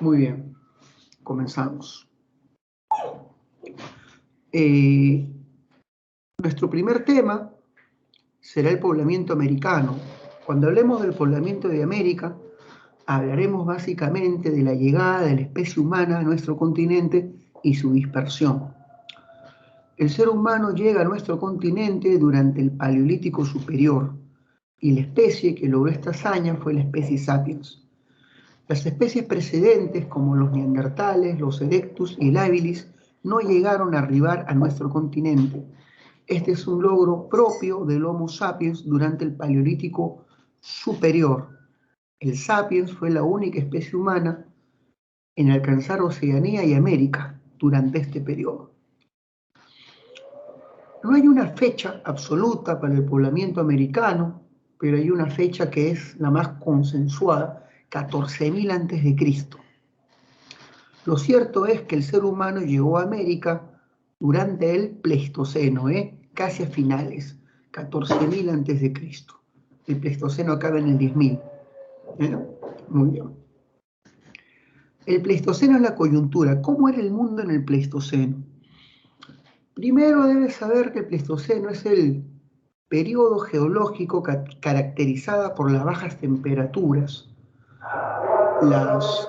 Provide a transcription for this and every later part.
Muy bien, comenzamos. Eh, Nuestro primer tema será el poblamiento americano. Cuando hablemos del poblamiento de América, hablaremos básicamente de la llegada de la especie humana a nuestro continente y su dispersión. El ser humano llega a nuestro continente durante el Paleolítico Superior y la especie que logró esta hazaña fue la especie Sapiens. Las especies precedentes, como los neandertales, los erectus y el habilis, no llegaron a arribar a nuestro continente. Este es un logro propio del Homo sapiens durante el Paleolítico Superior. El sapiens fue la única especie humana en alcanzar Oceanía y América durante este periodo. No hay una fecha absoluta para el poblamiento americano, pero hay una fecha que es la más consensuada, 14.000 a.C. Lo cierto es que el ser humano llegó a América durante el Pleistoceno, casi a finales, 14.000 a.C. El Pleistoceno acaba en el 10.000. Muy bien. El Pleistoceno es la coyuntura. ¿Cómo era el mundo en el Pleistoceno? Primero debes saber que el Pleistoceno es el periodo geológico caracterizado por las bajas temperaturas, las...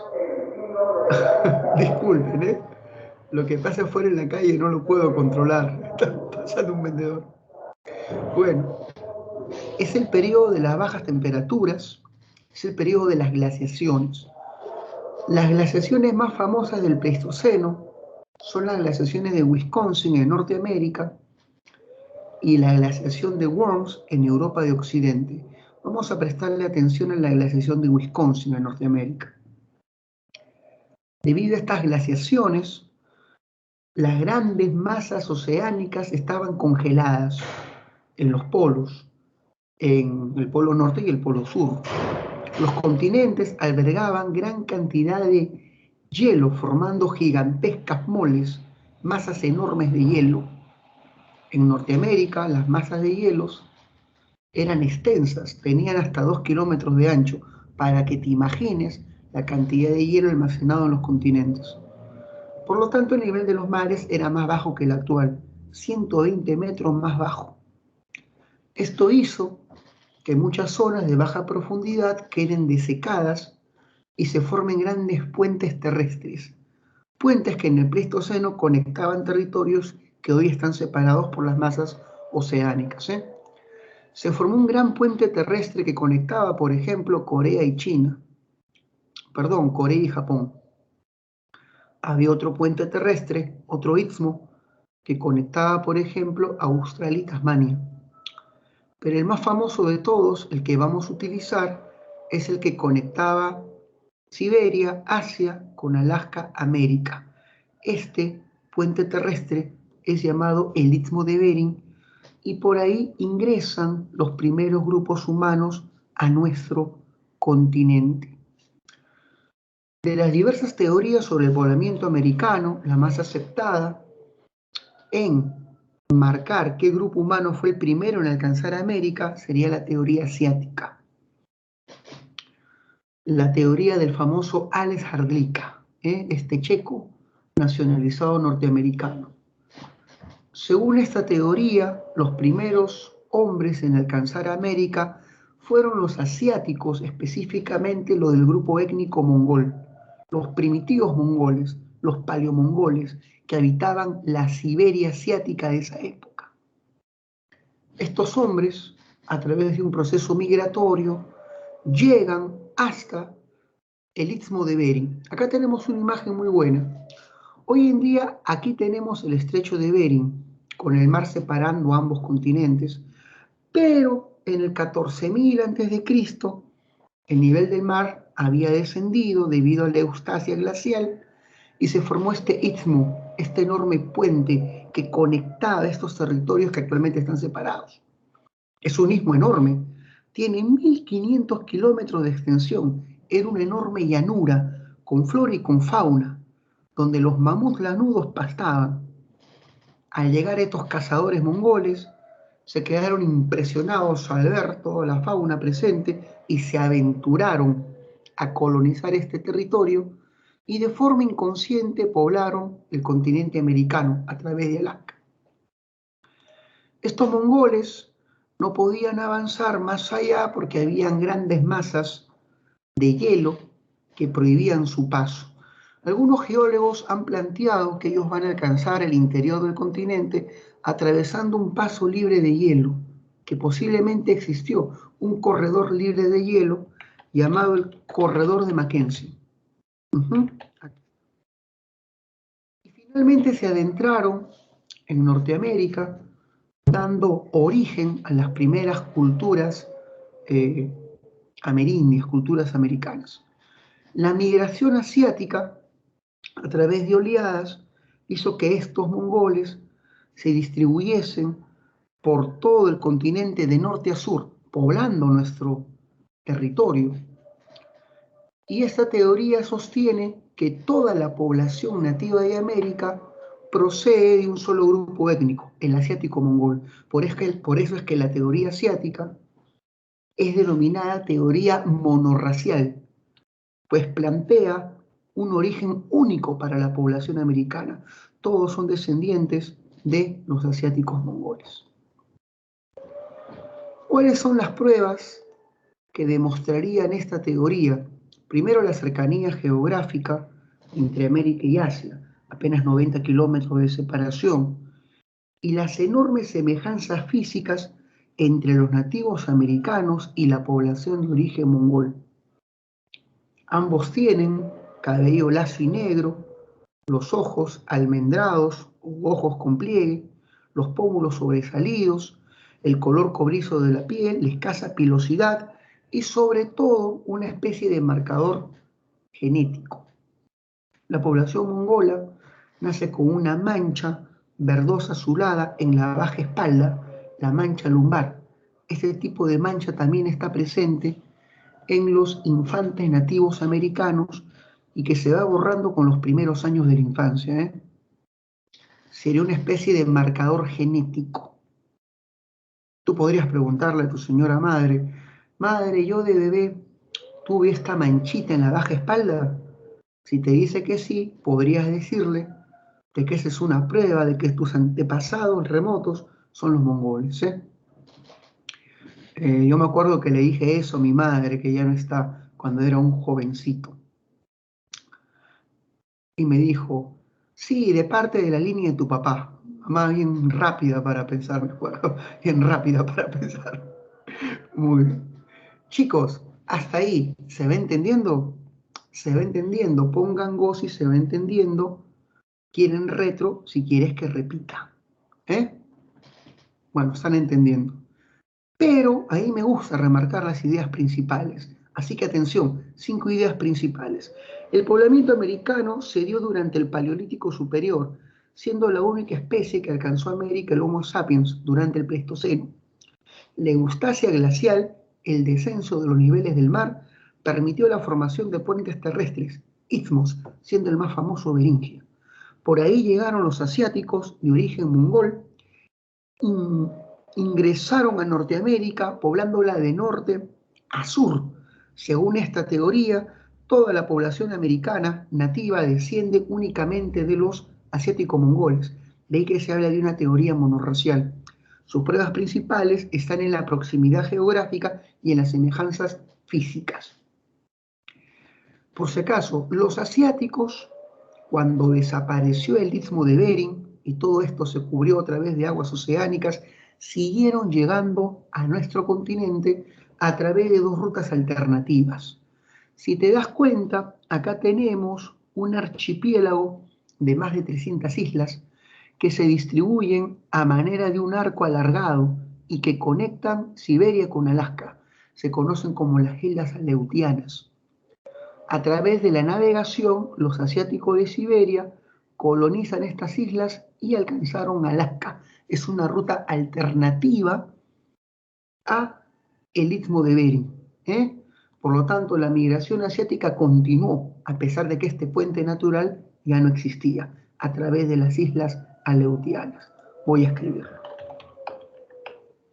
Disculpen, lo que pasa afuera en la calle no lo puedo controlar. Está pasando un vendedor. Bueno, es el periodo de las bajas temperaturas, es el periodo de las glaciaciones. Las glaciaciones más famosas del Pleistoceno son las glaciaciones de Wisconsin en Norteamérica y la glaciación de Worms en Europa de Occidente. Vamos a prestarle atención a la glaciación de Wisconsin en Norteamérica. Debido a estas glaciaciones, las grandes masas oceánicas estaban congeladas en los polos, en el polo norte y el polo sur. Los continentes albergaban gran cantidad de hielo, formando gigantescas moles, masas enormes de hielo. En Norteamérica, las masas de hielos eran extensas, tenían hasta 2 kilómetros de ancho, para que te imagines la cantidad de hielo almacenado en los continentes. Por lo tanto, el nivel de los mares era más bajo que el actual, 120 metros más bajo. Esto hizo que muchas zonas de baja profundidad queden desecadas y se formen grandes puentes terrestres, puentes que en el Pleistoceno conectaban territorios que hoy están separados por las masas oceánicas. Se formó un gran puente terrestre que conectaba, por ejemplo, Corea y Corea y Japón. Había otro puente terrestre, otro istmo, que conectaba, por ejemplo, Australia y Tasmania. Pero el más famoso de todos, el que vamos a utilizar, es el que conectaba Siberia, Asia, con Alaska, América. Este puente terrestre es llamado el Istmo de Bering y por ahí ingresan los primeros grupos humanos a nuestro continente. De las diversas teorías sobre el poblamiento americano, la más aceptada en marcar qué grupo humano fue el primero en alcanzar América sería la teoría asiática. La teoría del famoso Alex Hrdlicka, este checo nacionalizado norteamericano. Según esta teoría, los primeros hombres en alcanzar América fueron los asiáticos, específicamente los del grupo étnico mongol, los primitivos mongoles, los paleomongoles, que habitaban la Siberia asiática de esa época. Estos hombres, a través de un proceso migratorio, llegan hasta el Istmo de Bering. Acá tenemos una imagen muy buena. Hoy en día aquí tenemos el estrecho de Bering, con el mar separando ambos continentes, pero en el 14.000 a.C. el nivel del mar había descendido debido a la eustasia glacial y se formó este istmo, este enorme puente que conectaba estos territorios que actualmente están separados. Es un istmo enorme, tiene 1.500 kilómetros de extensión, era una enorme llanura con flora y con fauna, donde los mamuts lanudos pastaban. Al llegar estos cazadores mongoles, se quedaron impresionados al ver toda la fauna presente y se aventuraron a colonizar este territorio y de forma inconsciente poblaron el continente americano a través de Alaska. Estos mongoles no podían avanzar más allá porque habían grandes masas de hielo que prohibían su paso. Algunos geólogos han planteado que ellos van a alcanzar el interior del continente atravesando un paso libre de hielo, que posiblemente existió, un corredor libre de hielo llamado el Corredor de Mackenzie. Y finalmente se adentraron en Norteamérica, dando origen a las primeras culturas amerindias, culturas americanas. La migración asiática, a través de oleadas, hizo que estos mongoles se distribuyesen por todo el continente de norte a sur, poblando nuestro territorio. Y esta teoría sostiene que toda la población nativa de América procede de un solo grupo étnico, el asiático mongol. Por eso es que la teoría asiática es denominada teoría monorracial, pues plantea un origen único para la población americana. Todos son descendientes de los asiáticos mongoles. ¿Cuáles son las pruebas que demostrarían esta teoría? Primero, la cercanía geográfica entre América y Asia, apenas 90 kilómetros de separación, y las enormes semejanzas físicas entre los nativos americanos y la población de origen mongol. Ambos tienen cabello lacio y negro, los ojos almendrados o ojos con pliegue, los pómulos sobresalidos, el color cobrizo de la piel, la escasa pilosidad y sobre todo una especie de marcador genético. La población mongola nace con una mancha verdosa azulada en la baja espalda, la mancha lumbar. Este tipo de mancha también está presente en los infantes nativos americanos y que se va borrando con los primeros años de la infancia. Sería una especie de marcador genético. Tú podrías preguntarle a tu señora madre, madre, yo de bebé tuve esta manchita en la baja espalda. Si te dice que sí, podrías decirle de que esa es una prueba de que tus antepasados remotos son los mongoles. Yo me acuerdo que le dije eso a mi madre, que ya no está, cuando era un jovencito. Y me dijo, sí, de parte de la línea de tu papá. Mamá bien rápida para pensar, me acuerdo, bien rápida para pensar. Muy bien. Chicos, hasta ahí, ¿se va entendiendo? Se va entendiendo. Pongan go si se va entendiendo. Quieren retro si quieres que repita. Bueno, están entendiendo. Pero ahí me gusta remarcar las ideas principales. Así que atención, 5 ideas principales. El poblamiento americano se dio durante el Paleolítico Superior, siendo la única especie que alcanzó América el Homo sapiens durante el Pleistoceno. La eustasia glacial, el descenso de los niveles del mar, permitió la formación de puentes terrestres, istmos, siendo el más famoso Beringia. Por ahí llegaron los asiáticos de origen mongol, ingresaron a Norteamérica, poblándola de norte a sur. Según esta teoría, toda la población americana nativa desciende únicamente de los asiáticos mongoles. De ahí que se habla de una teoría monorracial. Sus pruebas principales están en la proximidad geográfica y en las semejanzas físicas. Por si acaso, los asiáticos, cuando desapareció el istmo de Bering y todo esto se cubrió a través de aguas oceánicas, siguieron llegando a nuestro continente a través de 2 rutas alternativas. Si te das cuenta, acá tenemos un archipiélago de más de 300 islas que se distribuyen a manera de un arco alargado y que conectan Siberia con Alaska. Se conocen como las islas Aleutianas. A través de la navegación, los asiáticos de Siberia colonizan estas islas y alcanzaron Alaska. Es una ruta alternativa a el istmo de Bering. Por lo tanto, la migración asiática continuó, a pesar de que este puente natural ya no existía, a través de las islas Aleutianas. Voy a escribirlo.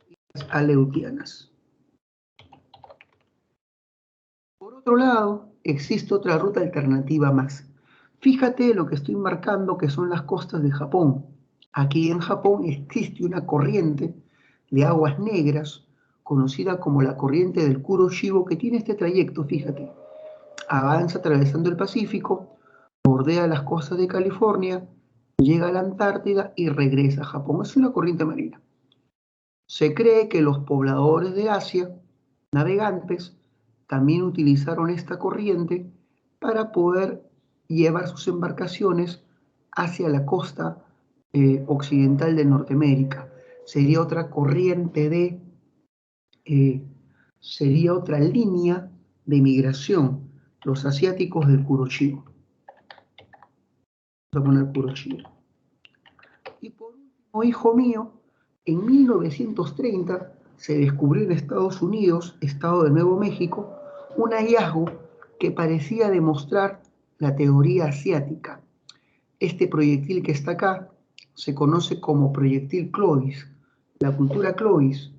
Islas Aleutianas. Por otro lado, existe otra ruta alternativa más. Fíjate lo que estoy marcando, que son las costas de Japón. Aquí en Japón existe una corriente de aguas negras, conocida como la corriente del Kuroshibo, que tiene este trayecto, fíjate. Avanza atravesando el Pacífico, bordea las costas de California, llega a la Antártida y regresa a Japón. Es una corriente marina. Se cree que los pobladores de Asia, navegantes, también utilizaron esta corriente para poder llevar sus embarcaciones hacia la costa occidental de Norteamérica. Sería otra corriente sería otra línea de migración, los asiáticos del Kuroshibo. Vamos a poner Kuroshibo. Y por último, hijo mío, en 1930 se descubrió en Estados Unidos, estado de Nuevo México, un hallazgo que parecía demostrar la teoría asiática. Este proyectil que está acá se conoce como proyectil Clovis. La cultura Clovis,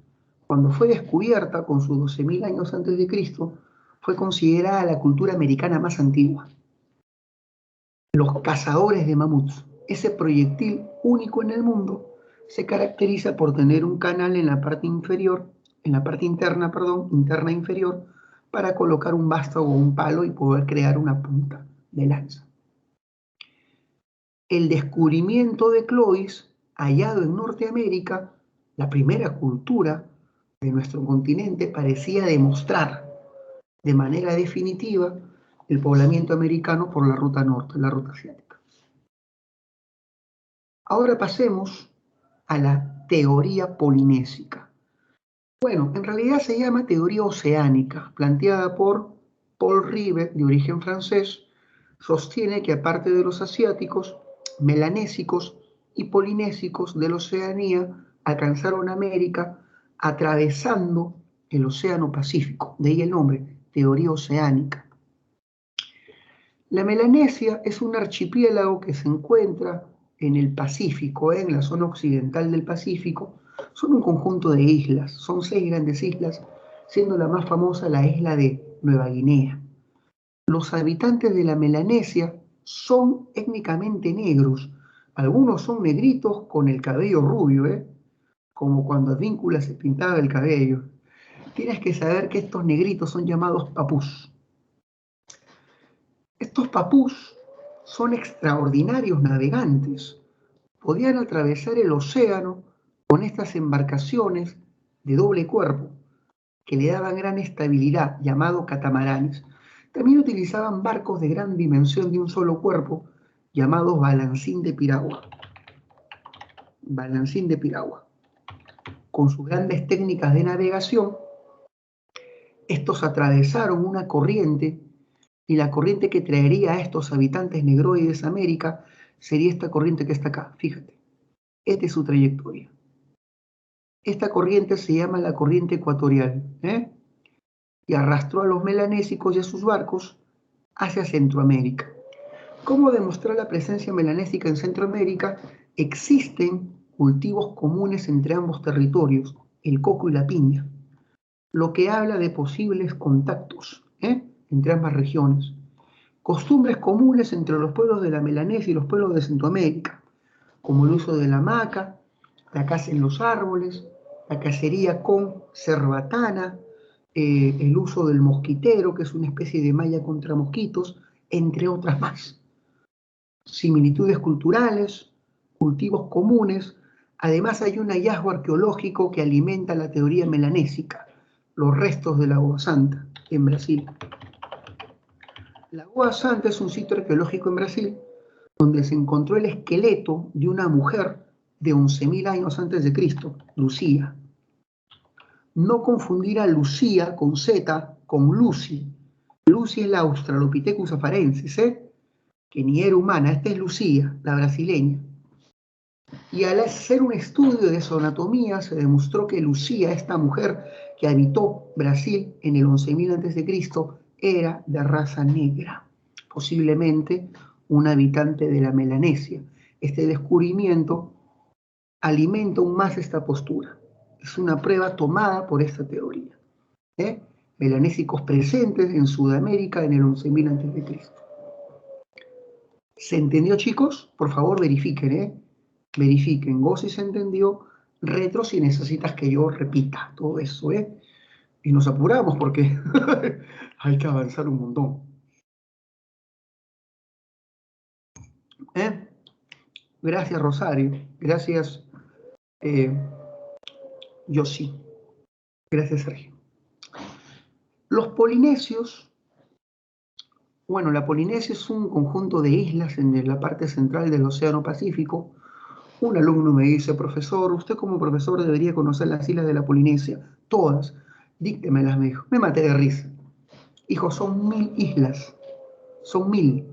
cuando fue descubierta con sus 12.000 años antes de Cristo, fue considerada la cultura americana más antigua. Los cazadores de mamuts. Ese proyectil único en el mundo se caracteriza por tener un canal en la parte inferior, en la parte interna, interna inferior, para colocar un vástago o un palo y poder crear una punta de lanza. El descubrimiento de Clovis, hallado en Norteamérica, la primera cultura de nuestro continente, parecía demostrar de manera definitiva el poblamiento americano por la ruta norte, la ruta asiática. Ahora pasemos a la teoría polinésica. Bueno, en realidad se llama teoría oceánica, planteada por Paul Rivet, de origen francés. Sostiene que aparte de los asiáticos, melanésicos y polinésicos de la Oceanía alcanzaron América atravesando el Océano Pacífico, de ahí el nombre, teoría oceánica. La Melanesia es un archipiélago que se encuentra en el Pacífico, en la zona occidental del Pacífico. Son un conjunto de islas, son 6 grandes islas, siendo la más famosa la isla de Nueva Guinea. Los habitantes de la Melanesia son étnicamente negros. Algunos son negritos con el cabello rubio, como cuando Advíncula se pintaba el cabello. Tienes que saber que estos negritos son llamados papús. Estos papús son extraordinarios navegantes. Podían atravesar el océano con estas embarcaciones de doble cuerpo que le daban gran estabilidad, llamados catamaranes. También utilizaban barcos de gran dimensión de un solo cuerpo, llamados balancín de piragua. Balancín de piragua. Con sus grandes técnicas de navegación, estos atravesaron una corriente, y la corriente que traería a estos habitantes negroides a América sería esta corriente que está acá, fíjate. Esta es su trayectoria. Esta corriente se llama la corriente ecuatorial, y arrastró a los melanésicos y a sus barcos hacia Centroamérica. ¿Cómo demostrar la presencia melanésica en Centroamérica? Existen cultivos comunes entre ambos territorios, el coco y la piña, lo que habla de posibles contactos entre ambas regiones. Costumbres comunes entre los pueblos de la Melanesia y los pueblos de Centroamérica, como el uso de la hamaca, la caza en los árboles, la cacería con cerbatana, el uso del mosquitero, que es una especie de malla contra mosquitos, entre otras más. Similitudes culturales, cultivos comunes. Además hay un hallazgo arqueológico que alimenta la teoría melanésica, los restos de la Lagoa Santa, en Brasil. La Lagoa Santa es un sitio arqueológico en Brasil donde se encontró el esqueleto de una mujer de 11.000 años antes de Cristo, Lucía. No confundir a Lucía con Z con Lucy. Lucy es la Australopithecus afarensis, que ni era humana. Esta es Lucía, la brasileña. Y al hacer un estudio de su anatomía se demostró que Lucía, esta mujer que habitó Brasil en el 11.000 a.C., era de raza negra, posiblemente un habitante de la Melanesia. Este descubrimiento alimenta aún más esta postura. Es una prueba tomada por esta teoría. Melanésicos presentes en Sudamérica en el 11.000 a.C. ¿Se entendió, chicos? Por favor, verifiquen, ¿eh? Verifiquen. Go si se entendió. Retro si necesitas que yo repita todo eso, ¿eh? Y nos apuramos porque hay que avanzar un montón. ¿Eh? Gracias, Rosario. Gracias, Yossi. Gracias, Sergio. Los polinesios, bueno, la Polinesia es un conjunto de islas en la parte central del Océano Pacífico. Un alumno me dice, profesor, usted como profesor debería conocer las islas de la Polinesia, todas. Díctemelas, me dijo. Me maté de risa. Hijo, son 1000 islas. Son 1000.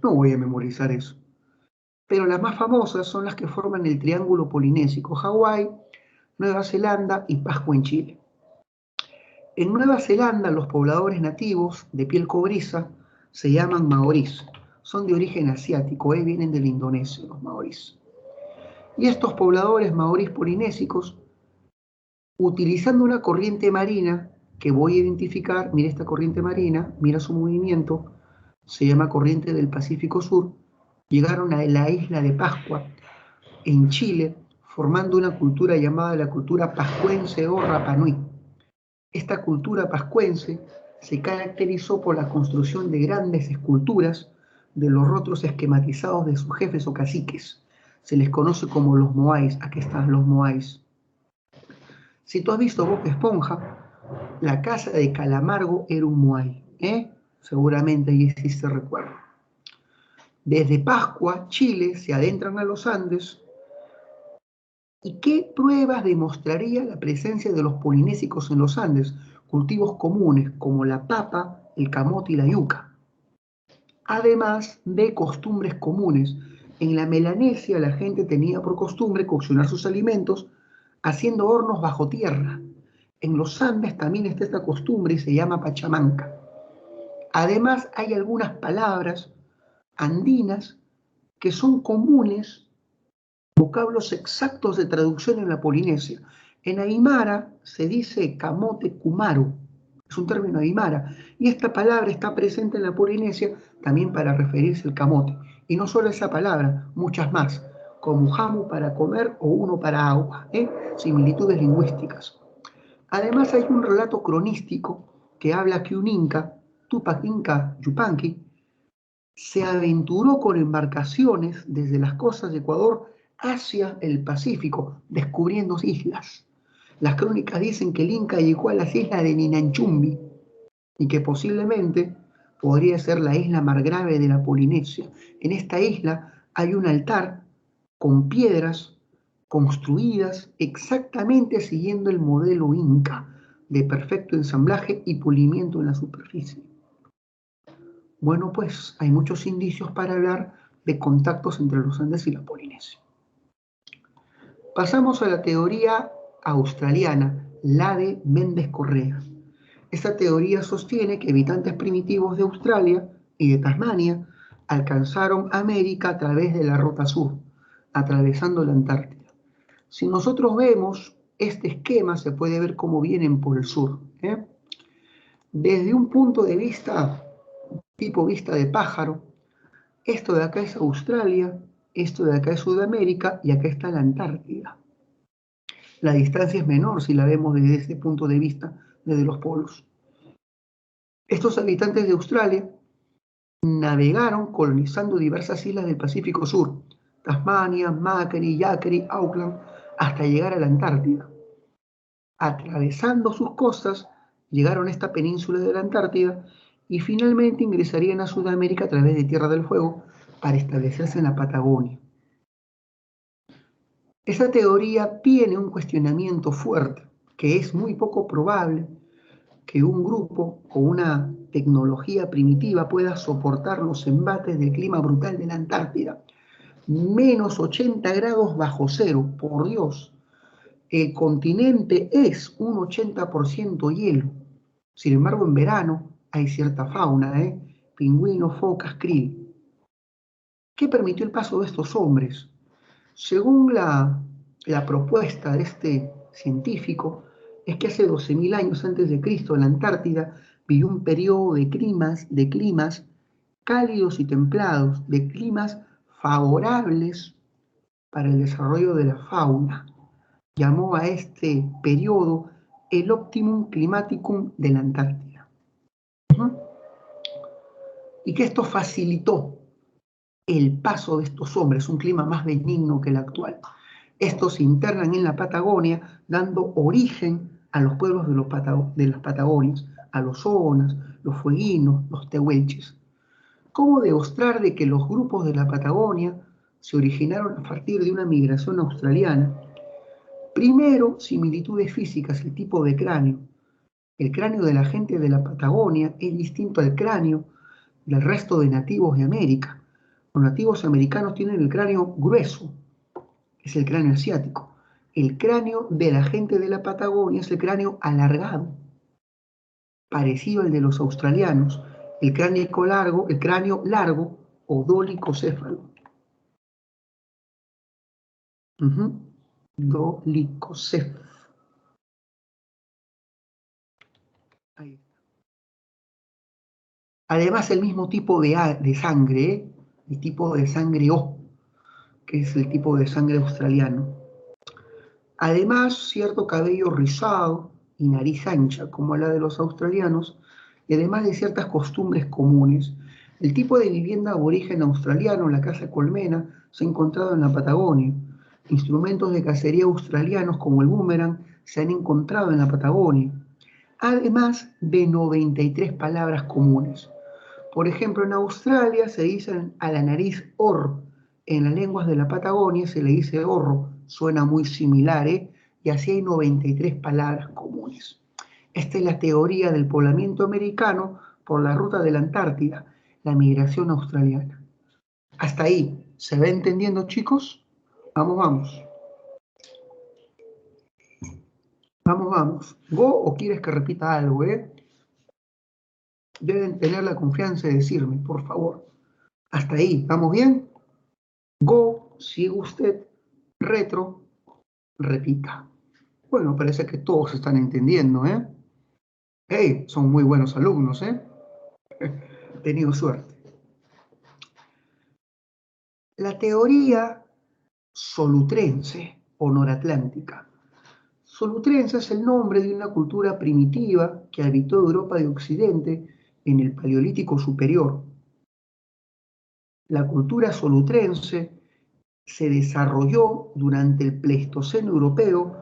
No voy a memorizar eso. Pero las más famosas son las que forman el triángulo polinésico: Hawái, Nueva Zelanda y Pascua en Chile. En Nueva Zelanda, los pobladores nativos de piel cobriza se llaman maorís. Son de origen asiático, vienen de la Indonesia, los maorís. Y estos pobladores maorís polinésicos, utilizando una corriente marina que voy a identificar, mira esta corriente marina, mira su movimiento, se llama corriente del Pacífico Sur, llegaron a la isla de Pascua, en Chile, formando una cultura llamada la cultura pascuense o Rapa Nui. Esta cultura pascuense se caracterizó por la construcción de grandes esculturas de los rostros esquematizados de sus jefes o caciques. Se les conoce como los moais. Aquí están los moais. Si tú has visto Bob Esponja, la casa de Calamargo era un moai, seguramente ahí existe recuerdo. Desde Pascua, Chile, se adentran a los Andes. ¿Y qué pruebas demostraría la presencia de los polinésicos en los Andes? Cultivos comunes como la papa, el camote y la yuca. Además de costumbres comunes. En la Melanesia la gente tenía por costumbre cocinar sus alimentos haciendo hornos bajo tierra. En los Andes también está esta costumbre y se llama pachamanca. Además hay algunas palabras andinas que son comunes, vocablos exactos de traducción en la Polinesia. En Aymara se dice camote cumaru, es un término aymara, y esta palabra está presente en la Polinesia también para referirse al camote. Y no solo esa palabra, muchas más, como jamu para comer o uno para agua, similitudes lingüísticas. Además hay un relato cronístico que habla que un inca, Tupac Inca Yupanqui, se aventuró con embarcaciones desde las costas de Ecuador hacia el Pacífico, descubriendo islas. Las crónicas dicen que el Inca llegó a las islas de Ninanchumbi y que posiblemente podría ser la isla más grave de la Polinesia. En esta isla hay un altar con piedras construidas exactamente siguiendo el modelo Inca, de perfecto ensamblaje y pulimiento en la superficie. Bueno, pues hay muchos indicios para hablar de contactos entre los Andes y la Polinesia. Pasamos a la teoría australiana, la de Méndez Correa. Esta teoría sostiene que habitantes primitivos de Australia y de Tasmania alcanzaron América a través de la Ruta Sur, atravesando la Antártida. Si nosotros vemos este esquema, se puede ver cómo vienen por el sur. Desde un punto de vista tipo vista de pájaro, esto de acá es Australia, esto de acá es Sudamérica y acá está la Antártida. La distancia es menor si la vemos desde este punto de vista, desde los polos. Estos habitantes de Australia navegaron colonizando diversas islas del Pacífico Sur, Tasmania, Macquarie, Yaquerie, Auckland, hasta llegar a la Antártida. Atravesando sus costas, llegaron a esta península de la Antártida y finalmente ingresarían a Sudamérica a través de Tierra del Fuego para establecerse en la Patagonia. Esta teoría tiene un cuestionamiento fuerte, que es muy poco probable que un grupo con una tecnología primitiva pueda soportar los embates del clima brutal de la Antártida. Menos 80 grados bajo cero, por Dios. El continente es un 80% hielo. Sin embargo, en verano hay cierta fauna, pingüinos, focas, krill. ¿Qué permitió el paso de estos hombres? Según la propuesta de este científico, es que hace 12.000 años antes de Cristo en la Antártida vivió un periodo de climas cálidos y templados, de climas favorables para el desarrollo de la fauna. Llamó a este periodo el Optimum Climaticum de la Antártida. Y que esto facilitó el paso de estos hombres, un clima más benigno que el actual. Estos se internan en la Patagonia, dando origen a los pueblos de las Patagonias, a los Zonas, los Fueguinos, los Tehuelches. ¿Cómo demostrar de que los grupos de la Patagonia se originaron a partir de una migración australiana? Primero, similitudes físicas, el tipo de cráneo. El cráneo de la gente de la Patagonia es distinto al cráneo del resto de nativos de América. Los nativos americanos tienen el cráneo grueso, es el cráneo asiático. El cráneo de la gente de la Patagonia es el cráneo alargado, parecido al de los australianos. El cráneo largo o dolicocéfalo. Dolicocéfalo. Ahí. Además, el mismo tipo de sangre, el tipo de sangre O, que es el tipo de sangre australiano. Además, cierto cabello rizado y nariz ancha, como la de los australianos, y además de ciertas costumbres comunes. El tipo de vivienda aborigen australiano, la casa colmena, se ha encontrado en la Patagonia. Instrumentos de cacería australianos como el boomerang se han encontrado en la Patagonia, además de 93 palabras comunes. Por ejemplo, en Australia se dice a la nariz or, en las lenguas de la Patagonia se le dice orro, suena muy similar, y así hay 93 palabras comunes. Esta es la teoría del poblamiento americano por la ruta de la Antártida, la migración australiana. Hasta ahí, ¿se va entendiendo, chicos? Vamos, vamos. Vamos, vamos. ¿Go o quieres que repita algo, Deben tener la confianza de decirme, por favor. Hasta ahí, ¿vamos bien? Go, sigue usted, retro, repita. Bueno, parece que todos están entendiendo, Hey, son muy buenos alumnos, He tenido suerte. La teoría solutrense o noratlántica. Solutrense es el nombre de una cultura primitiva que habitó Europa de Occidente en el Paleolítico Superior. La cultura solutrense se desarrolló durante el Pleistoceno europeo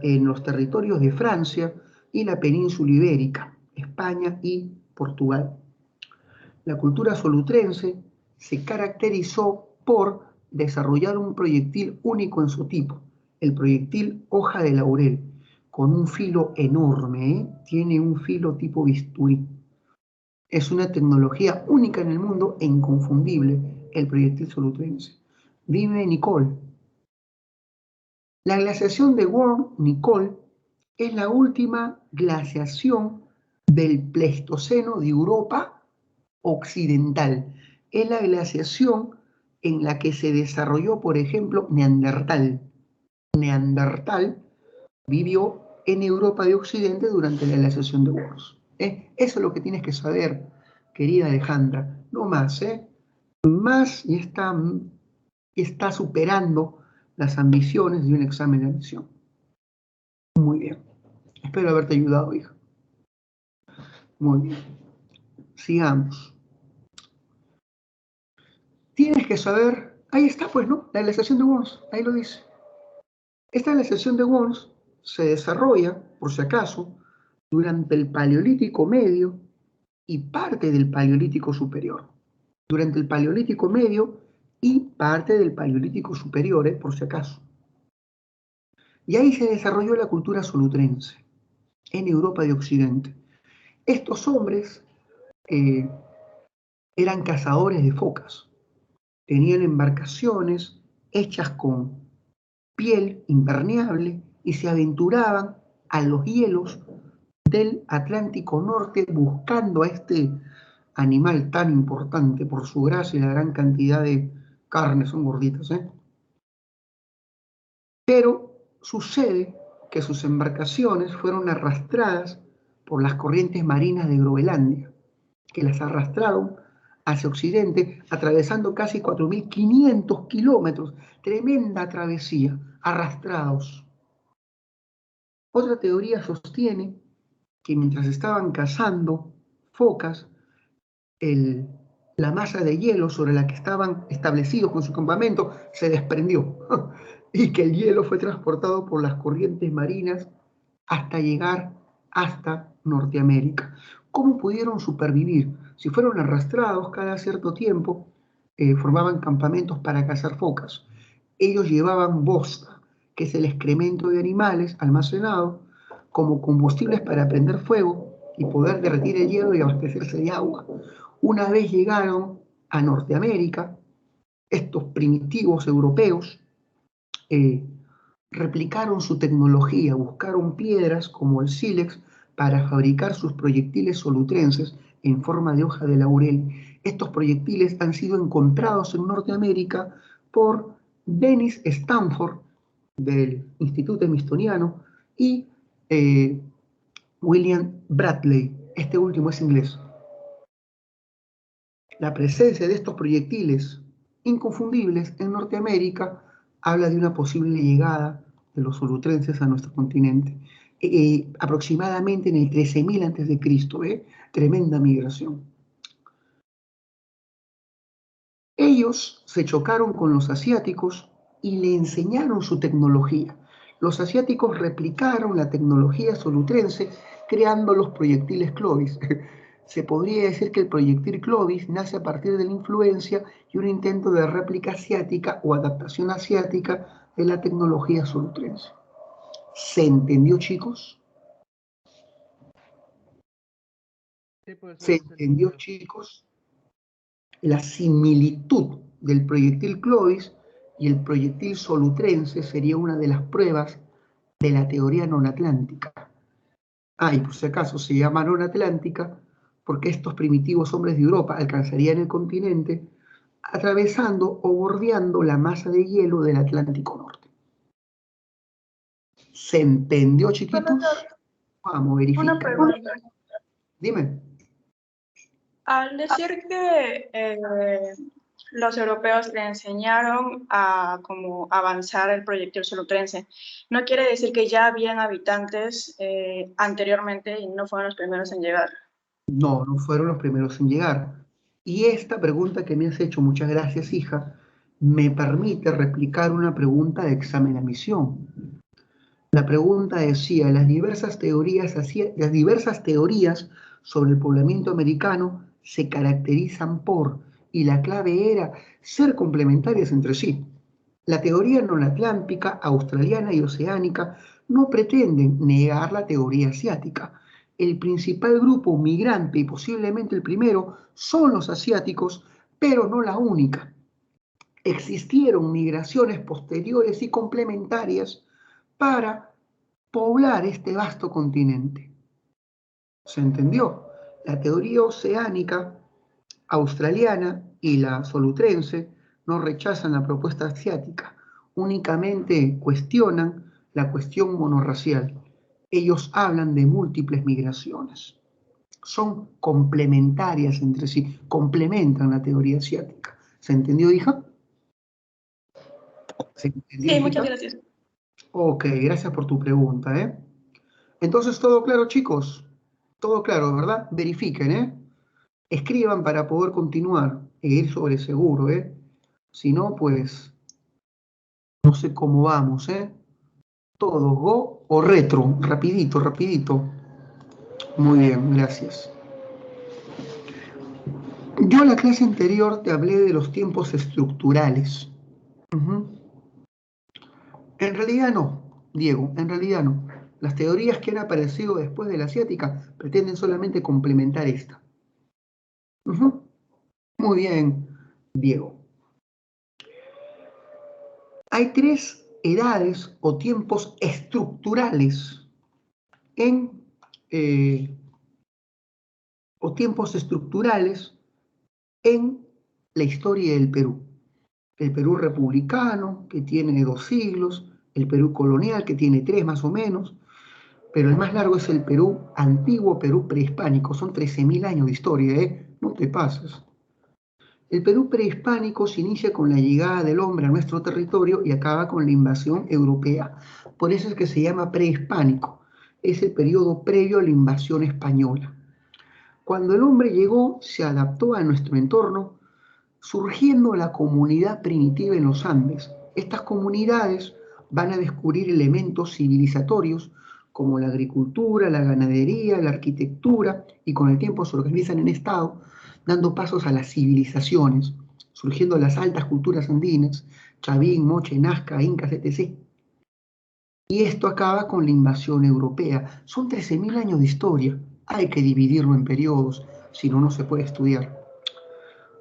en los territorios de Francia y la península ibérica, España y Portugal. La cultura solutrense se caracterizó por desarrollar un proyectil único en su tipo, el proyectil hoja de laurel, con un filo enorme, tiene un filo tipo bisturí. Es una tecnología única en el mundo e inconfundible, el proyectil solutrense. Dime, Nicole. La glaciación de Worm-Nicole es la última glaciación del Pleistoceno de Europa occidental. Es la glaciación en la que se desarrolló, por ejemplo, Neandertal. Neandertal vivió en Europa de Occidente durante la glaciación de Worms. Eso es lo que tienes que saber, querida Alejandra. No más, Más y está superando las ambiciones de un examen de admisión. Muy bien. Espero haberte ayudado, hija. Muy bien. Sigamos. Tienes que saber, ahí está pues, ¿no? La glaciación de Worms, ahí lo dice. Esta glaciación de Worms se desarrolla, por si acaso, durante el Paleolítico Medio y parte del Paleolítico Superior. Durante el Paleolítico Medio y parte del Paleolítico Superior, por si acaso. Y ahí se desarrolló la cultura solutrense, en Europa de Occidente. Estos hombres eran cazadores de focas. Tenían embarcaciones hechas con piel impermeable y se aventuraban a los hielos del Atlántico Norte buscando a este animal tan importante por su grasa y la gran cantidad de carne, son gorditas, Pero sucede que sus embarcaciones fueron arrastradas por las corrientes marinas de Groenlandia, que las arrastraron hacia occidente, atravesando casi 4.500 kilómetros. Tremenda travesía, arrastrados. Otra teoría sostiene que mientras estaban cazando focas, la masa de hielo sobre la que estaban establecidos con su campamento se desprendió y que el hielo fue transportado por las corrientes marinas hasta llegar hasta Norteamérica. ¿Cómo pudieron supervivir? Si fueron arrastrados cada cierto tiempo, formaban campamentos para cazar focas. Ellos llevaban bosta, que es el excremento de animales almacenado, como combustibles para prender fuego y poder derretir el hielo y abastecerse de agua. Una vez llegaron a Norteamérica, estos primitivos europeos replicaron su tecnología, buscaron piedras como el sílex para fabricar sus proyectiles solutrenses en forma de hoja de laurel. Estos proyectiles han sido encontrados en Norteamérica por Dennis Stanford del Instituto Smithsoniano y William Bradley. Este último es inglés. La presencia de estos proyectiles inconfundibles en Norteamérica habla de una posible llegada de los solutrenses a nuestro continente, aproximadamente en el 13.000 a.C., tremenda migración. Ellos se chocaron con los asiáticos y le enseñaron su tecnología. Los asiáticos replicaron la tecnología solutrense creando los proyectiles Clovis. Se podría decir que el proyectil Clovis nace a partir de la influencia y un intento de réplica asiática o adaptación asiática de la tecnología solutrense. ¿Se entendió, chicos? Sí, profesor, ¿Se entendió, chicos? La similitud del proyectil Clovis y el proyectil solutrense sería una de las pruebas de la teoría non-atlántica. Y por si acaso se llama non-atlántica porque estos primitivos hombres de Europa alcanzarían el continente atravesando o bordeando la masa de hielo del Atlántico Norte. ¿Se entendió, chiquitos? Vamos, verificar. Una pregunta. Dime. Al decir que los europeos le enseñaron a cómo avanzar el proyectil solutrense, ¿no quiere decir que ya habían habitantes anteriormente y no fueron los primeros en llegar? No, no fueron los primeros en llegar. Y esta pregunta que me has hecho, muchas gracias, hija, me permite replicar una pregunta de examen a admisión. La pregunta decía, las diversas teorías sobre el poblamiento americano se caracterizan por, y la clave era, ser complementarias entre sí. La teoría non-atlántica, australiana y oceánica no pretenden negar la teoría asiática. El principal grupo migrante y posiblemente el primero son los asiáticos, pero no la única. Existieron migraciones posteriores y complementarias para poblar este vasto continente. ¿Se entendió? La teoría oceánica, australiana y la solutrense no rechazan la propuesta asiática, únicamente cuestionan la cuestión monorracial. Ellos hablan de múltiples migraciones. Son complementarias entre sí, complementan la teoría asiática. ¿Se entendió, hija? ¿Se entendió, Sí, hijita? muchas gracias. Ok, gracias por tu pregunta, ¿eh? Entonces, ¿todo claro, chicos? Todo claro, ¿verdad? Verifiquen, ¿eh? Escriban para poder continuar e ir sobre seguro, ¿eh? Si no, pues, no sé cómo vamos, ¿eh? Todos, go o retro, rapidito, rapidito. Muy bien, gracias. Yo en la clase anterior te hablé de los tiempos estructurales. En realidad no, Diego, en realidad no. Las teorías que han aparecido después de la asiática pretenden solamente complementar esta. Muy bien, Diego. Hay tres edades o tiempos estructurales en la historia del Perú. El Perú republicano, que tiene 2 siglos, el Perú colonial, que tiene 3 más o menos, pero el más largo es el Perú antiguo, Perú prehispánico, son 13.000 años de historia, ¿eh? No te pases. El Perú prehispánico se inicia con la llegada del hombre a nuestro territorio y acaba con la invasión europea. Por eso es que se llama prehispánico. Es el periodo previo a la invasión española. Cuando el hombre llegó, se adaptó a nuestro entorno, surgiendo la comunidad primitiva en los Andes. Estas comunidades van a descubrir elementos civilizatorios como la agricultura, la ganadería, la arquitectura, y con el tiempo se organizan en estado, dando pasos a las civilizaciones, surgiendo las altas culturas andinas, Chavín, Moche, Nazca, Incas, etc. Y esto acaba con la invasión europea. Son 13.000 años de historia. Hay que dividirlo en periodos, si no, no se puede estudiar.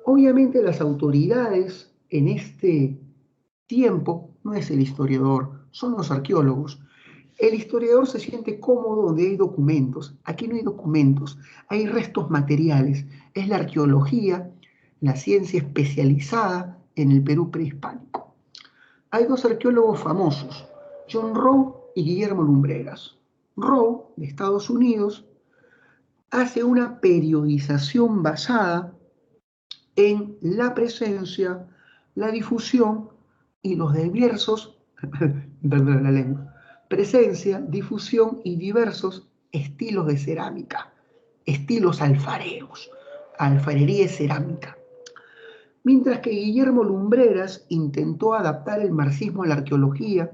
Obviamente las autoridades en este tiempo no es el historiador, son los arqueólogos. El historiador se siente cómodo donde hay documentos. Aquí no hay documentos, hay restos materiales. Es la arqueología, la ciencia especializada en el Perú prehispánico. Hay dos arqueólogos famosos, John Rowe y Guillermo Lumbreras. Rowe, de Estados Unidos, hace una periodización basada en la presencia, la difusión y los diversos, perdón la lengua, presencia, difusión y diversos estilos de cerámica, estilos alfareros, alfarería y cerámica. Mientras que Guillermo Lumbreras intentó adaptar el marxismo a la arqueología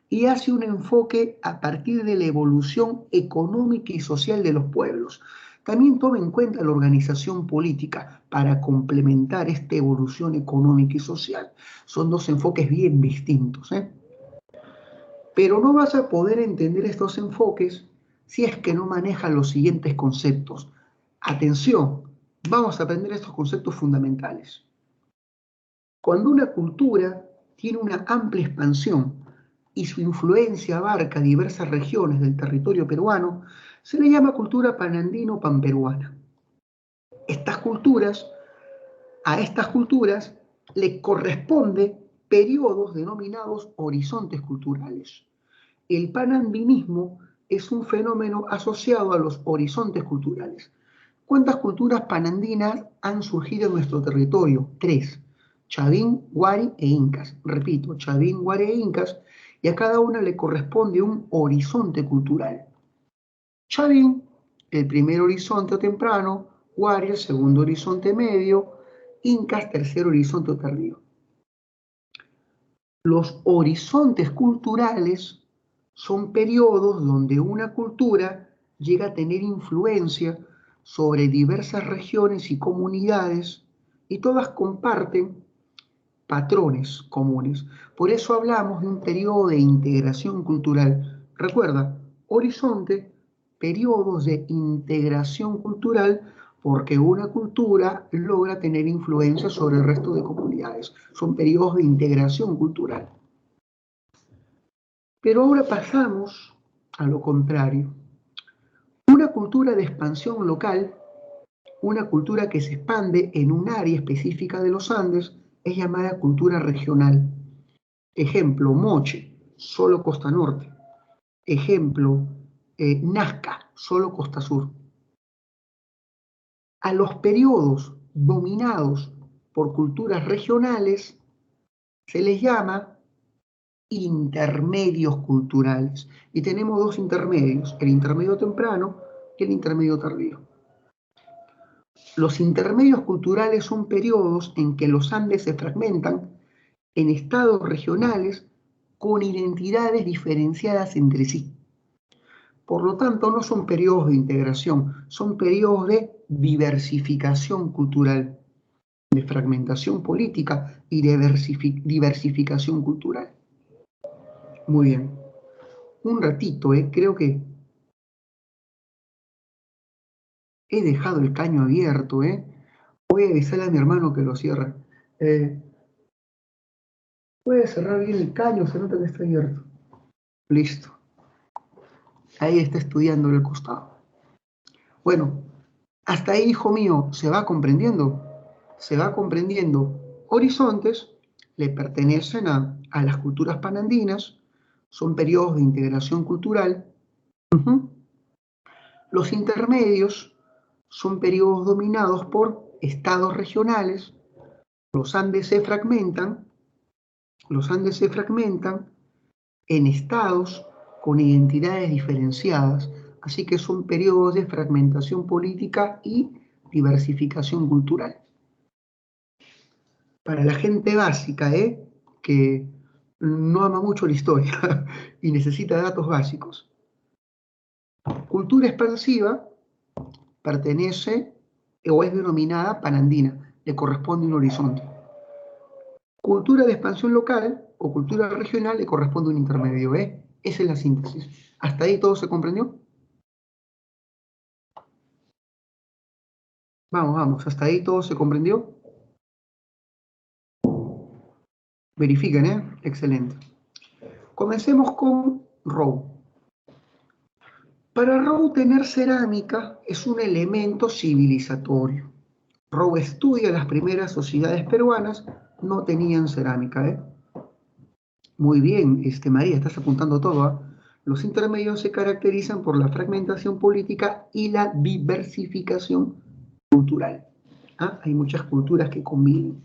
y hace un enfoque a partir de la evolución económica y social de los pueblos. También toma en cuenta la organización política para complementar esta evolución económica y social. Son dos enfoques bien distintos, ¿eh? Pero no vas a poder entender estos enfoques si es que no manejas los siguientes conceptos. Atención, vamos a aprender estos conceptos fundamentales. Cuando una cultura tiene una amplia expansión y su influencia abarca diversas regiones del territorio peruano, se le llama cultura panandino-panperuana. A estas culturas le corresponde periodos denominados horizontes culturales. El panandinismo es un fenómeno asociado a los horizontes culturales. ¿Cuántas culturas panandinas han surgido en nuestro territorio? 3. Chavín, Huari e Incas. Repito, Chavín, Huari e Incas, y a cada una le corresponde un horizonte cultural. Chavín, el primer horizonte temprano, Huari, el segundo horizonte medio, Incas, tercer horizonte tardío. Los horizontes culturales son periodos donde una cultura llega a tener influencia sobre diversas regiones y comunidades y todas comparten patrones comunes. Por eso hablamos de un periodo de integración cultural. Recuerda, horizonte, periodos de integración cultural, porque una cultura logra tener influencia sobre el resto de comunidades. Son periodos de integración cultural. Pero ahora pasamos a lo contrario. Una cultura de expansión local, una cultura que se expande en un área específica de los Andes, es llamada cultura regional. Ejemplo, Moche, solo costa norte. Ejemplo, Nazca, solo costa sur. A los periodos dominados por culturas regionales se les llama intermedios culturales. Y tenemos dos intermedios, el intermedio temprano y el intermedio tardío. Los intermedios culturales son periodos en que los Andes se fragmentan en estados regionales con identidades diferenciadas entre sí. Por lo tanto, no son periodos de integración, son periodos de diversificación cultural, de fragmentación política y de diversificación cultural. Muy bien. Un ratito, creo que he dejado el caño abierto, Voy a avisarle a mi hermano que lo cierre. Voy a cerrar bien el caño, se nota que está abierto. Listo. Ahí está estudiando en el costado. Bueno, hasta ahí, hijo mío, ¿se va comprendiendo? Se va comprendiendo. Horizontes le pertenecen a las culturas panandinas, son periodos de integración cultural. Los intermedios son periodos dominados por estados regionales Los Andes se fragmentan en estados con identidades diferenciadas, así que son periodos de fragmentación política y diversificación cultural. Para la gente básica, que no ama mucho la historia y necesita datos básicos. Cultura expansiva pertenece o es denominada panandina, le corresponde un horizonte. Cultura de expansión local o cultura regional le corresponde un intermedio, Esa es la síntesis. ¿Hasta ahí todo se comprendió? Vamos, ¿hasta ahí todo se comprendió? Verifiquen, Excelente. Comencemos con Rowe. Para Rowe, tener cerámica es un elemento civilizatorio. Rowe estudia las primeras sociedades peruanas, no tenían cerámica, Muy bien, María, estás apuntando todo, Los intermedios se caracterizan por la fragmentación política y la diversificación cultural. Hay muchas culturas que conviven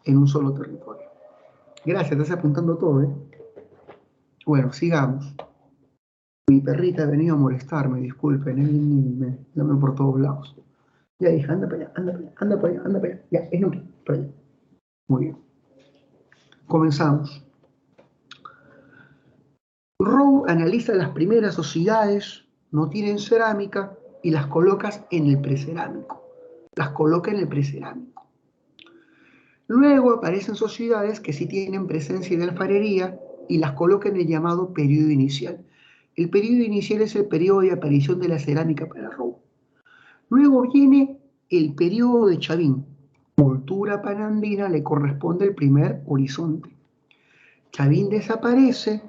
en un solo territorio. Gracias, estás apuntando todo, Bueno, sigamos. Mi perrita ha venido a molestarme, disculpen, me llama por todos lados. Ya dije, anda para allá, anda para allá, anda para allá, anda para allá. Ya, es Nuki, para allá. Muy bien. Comenzamos. Rowe analiza las primeras sociedades, no tienen cerámica, y las coloca en el precerámico. Luego aparecen sociedades que sí tienen presencia de alfarería y las coloca en el llamado periodo inicial. El periodo inicial es el periodo de aparición de la cerámica para Rowe. Luego viene el periodo de Chavín. Cultura panandina le corresponde el primer horizonte. Chavín desaparece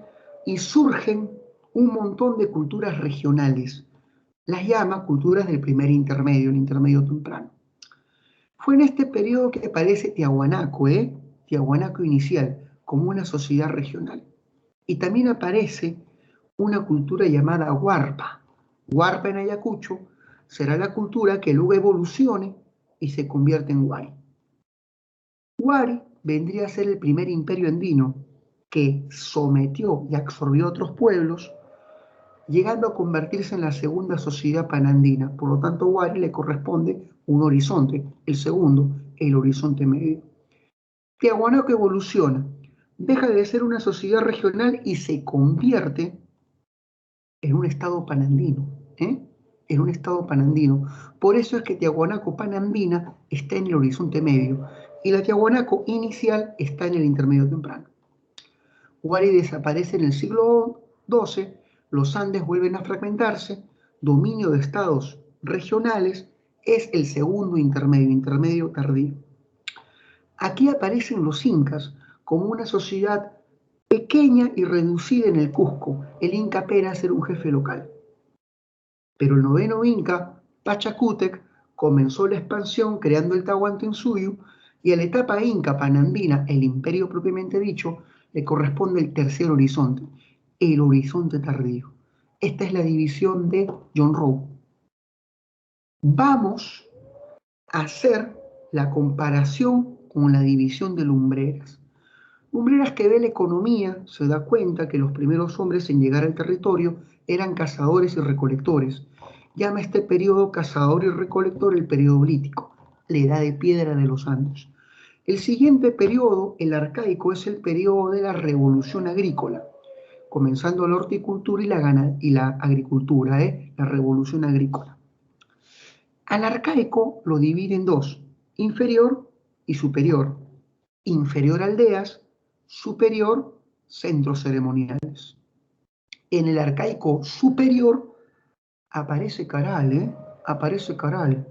y surgen un montón de culturas regionales. Las llama culturas del primer intermedio, el intermedio temprano. Fue en este periodo que aparece Tiahuanaco, Tiahuanaco inicial, como una sociedad regional. Y también aparece una cultura llamada Huarpa. Huarpa en Ayacucho será la cultura que luego evolucione y se convierte en Huari. Huari vendría a ser el primer imperio andino que sometió y absorbió otros pueblos, llegando a convertirse en la segunda sociedad panandina. Por lo tanto, a Huari le corresponde un horizonte, el segundo, el horizonte medio. Tiahuanaco evoluciona, deja de ser una sociedad regional y se convierte en un estado panandino, en un estado panandino. Por eso es que Tiahuanaco panandina está en el horizonte medio y la Tiahuanaco inicial está en el intermedio temprano. Huari desaparece en el siglo XII, los Andes vuelven a fragmentarse, dominio de estados regionales, es el segundo intermedio tardío. Aquí aparecen los incas como una sociedad pequeña y reducida en el Cusco. El inca apenas era un jefe local. Pero el noveno inca, Pachacútec, comenzó la expansión creando el Tahuantinsuyo y a la etapa inca panandina, el imperio propiamente dicho, le corresponde el tercer horizonte, el horizonte tardío. Esta es la división de John Rowe. Vamos a hacer la comparación con la división de Lumbreras. Lumbreras, que ve la economía, se da cuenta que los primeros hombres en llegar al territorio eran cazadores y recolectores. Llama este periodo cazador y recolector el periodo lítico, la edad de piedra de los Andes. El siguiente periodo, el arcaico, es el periodo de la revolución agrícola, comenzando la horticultura y la agricultura, la revolución agrícola. Al arcaico lo divide en dos, inferior y superior. Inferior aldeas, superior centros ceremoniales. En el arcaico superior aparece Caral, aparece Caral.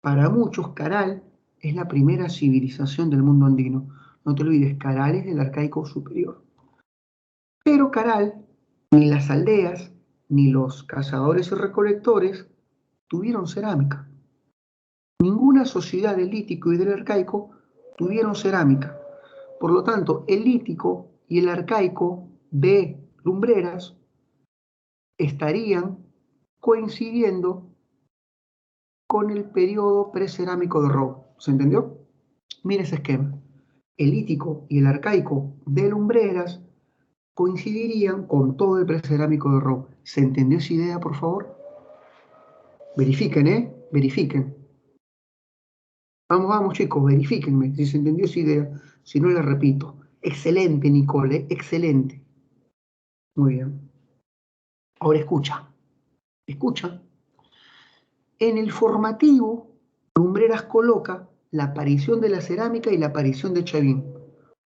Para muchos, Caral es la primera civilización del mundo andino. No te olvides, Caral es del arcaico superior. Pero Caral, ni las aldeas, ni los cazadores y recolectores tuvieron cerámica. Ninguna sociedad del lítico y del arcaico tuvieron cerámica. Por lo tanto, el lítico y el arcaico de Lumbreras estarían coincidiendo con el periodo precerámico de Rowe. ¿Se entendió? mire ese esquema. El lítico y el arcaico de Lumbreras coincidirían con todo el precerámico de Row. ¿Se entendió esa idea, por favor? Verifiquen, verifiquen. Vamos, vamos, chicos, verifíquenme si se entendió esa idea. Si no, la repito. Excelente, Nicole, excelente. Muy bien. Ahora escucha. Escucha. En el formativo, Lumbreras coloca la aparición de la cerámica y la aparición de Chavín.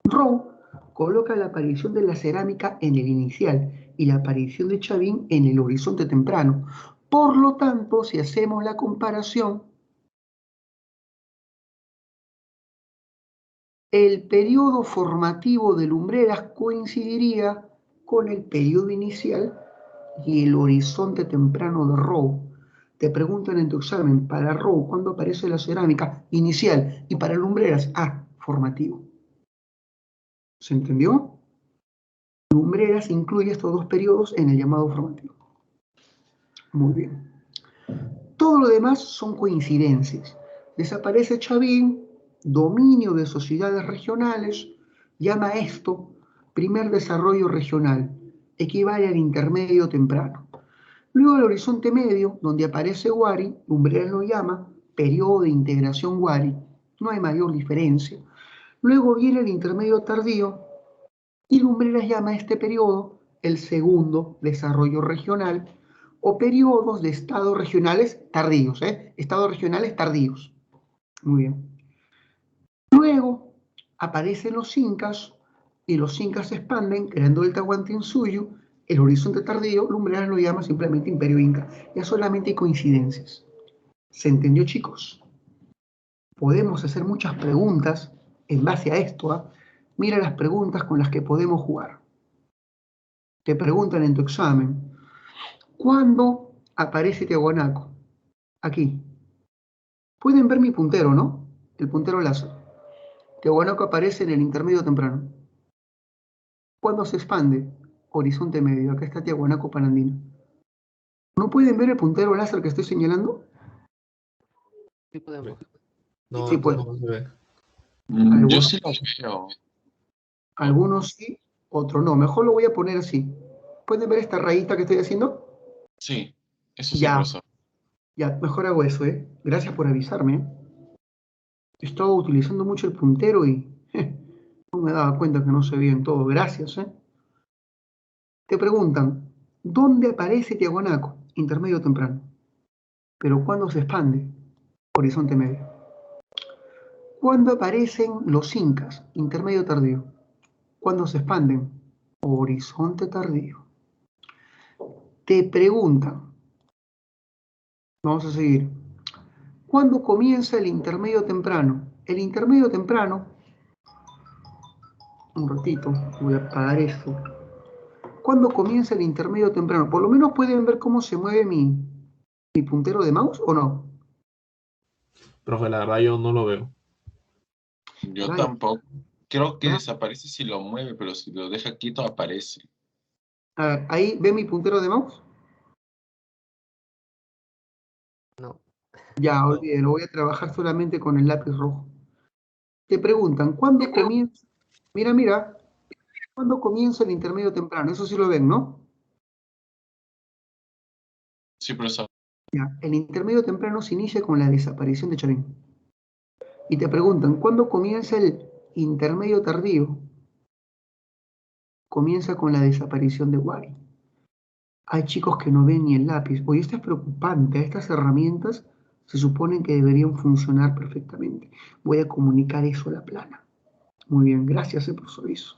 Row coloca la aparición de la cerámica en el inicial y la aparición de Chavín en el horizonte temprano. Por lo tanto, si hacemos la comparación, el periodo formativo de Lumbreras coincidiría con el periodo inicial y el horizonte temprano de Row. Te preguntan en tu examen, para Row, ¿cuándo aparece la cerámica? Inicial. Y para Lumbreras, formativo. ¿Se entendió? Lumbreras incluye estos dos periodos en el llamado formativo. Muy bien. Todo lo demás son coincidencias. Desaparece Chavín, dominio de sociedades regionales, llama a esto primer desarrollo regional, equivale al intermedio temprano. Luego el horizonte medio, donde aparece Wari, Lumbreras lo llama periodo de integración Wari, no hay mayor diferencia. Luego viene el intermedio tardío y Lumbreras llama a este periodo el segundo desarrollo regional o periodos de estados regionales tardíos, estados regionales tardíos. Muy bien. Luego aparecen los incas y los incas se expanden creando el Tahuantinsuyo. El horizonte tardío, Lumbreras lo llama simplemente Imperio Inca. Ya solamente hay coincidencias. ¿Se entendió, chicos? Podemos hacer muchas preguntas en base a esto. Mira las preguntas con las que podemos jugar. Te preguntan en tu examen, ¿cuándo aparece Tiahuanaco? Aquí. Pueden ver mi puntero, ¿no? El puntero láser. Tiahuanaco aparece en el intermedio temprano. ¿Cuándo se expande? Horizonte medio. Acá está Tiahuanaco Panandino. ¿No pueden ver el puntero láser que estoy señalando? Sí podemos. No, Sí, no, pues. no se ve. Yo sí lo veo. Algunos sí, otros no. Mejor lo voy a poner así. ¿Pueden ver esta rayita que estoy haciendo? Sí, eso sí, Ya. profesor. Ya, mejor hago eso, Gracias por avisarme. He estado utilizando mucho el puntero y no me daba cuenta que no se veía en todo. Gracias, Te preguntan, ¿dónde aparece Tiahuanaco? Intermedio temprano. Pero ¿cuándo se expande? Horizonte medio. ¿Cuándo aparecen los incas? Intermedio tardío. ¿Cuándo se expanden? Horizonte tardío. Te preguntan, vamos a seguir, ¿cuándo comienza el intermedio temprano? El intermedio temprano, un ratito, voy a apagar esto. ¿Cuándo comienza el intermedio temprano? Por lo menos pueden ver cómo se mueve mi puntero de mouse, ¿o no? Profe, la verdad yo no lo veo. Yo Vaya. tampoco. Creo que Ah. desaparece si lo mueve, pero si lo deja quieto aparece. A ver, ahí ve mi puntero de mouse. No. Ya, olvídelo, voy a trabajar solamente con el lápiz rojo. Te preguntan, ¿cuándo comienza? Mira, ¿cuándo comienza el intermedio temprano? Eso sí lo ven, ¿no? Sí, profesor. Ya, el intermedio temprano se inicia con la desaparición de Chavín. Y te preguntan, ¿cuándo comienza el intermedio tardío? Comienza con la desaparición de Wari. Hay chicos que no ven ni el lápiz. Oye, esto es preocupante. Estas herramientas se suponen que deberían funcionar perfectamente. Voy a comunicar eso a la plana. Muy bien, gracias por su aviso.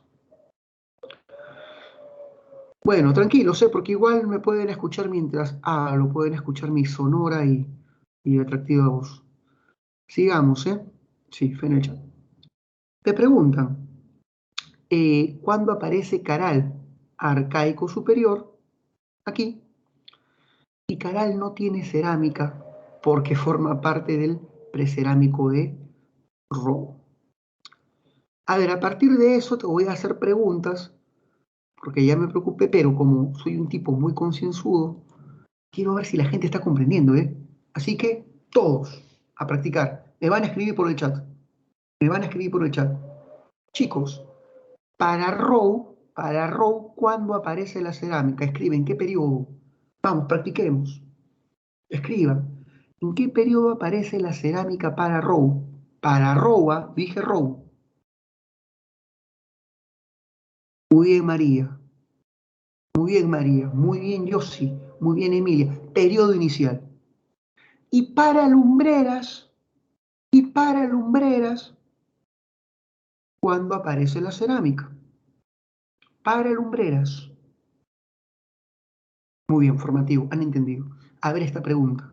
Bueno, tranquilos, porque igual me pueden escuchar mientras hablo, pueden escuchar mi sonora y atractiva voz. Sigamos, Sí, fe en el chat. Te preguntan, ¿cuándo aparece Caral? Arcaico superior, aquí. Y Caral no tiene cerámica porque forma parte del precerámico de Robo. A ver, a partir de eso te voy a hacer preguntas, porque ya me preocupé, pero como soy un tipo muy concienzudo, quiero ver si la gente está comprendiendo, Así que todos a practicar. Me van a escribir por el chat. Me van a escribir por el chat. Chicos, para Row, ¿cuándo aparece la cerámica? Escriben, ¿en qué periodo? Vamos, practiquemos. Escriban, ¿en qué periodo aparece la cerámica para Row? Para Roa, dije Row. Muy bien, María. Muy bien, María. Muy bien, Yossi. Muy bien, Emilia. Periodo inicial. Y para lumbreras, ¿cuándo aparece la cerámica? Para lumbreras. Muy bien, formativo, han entendido. A ver esta pregunta.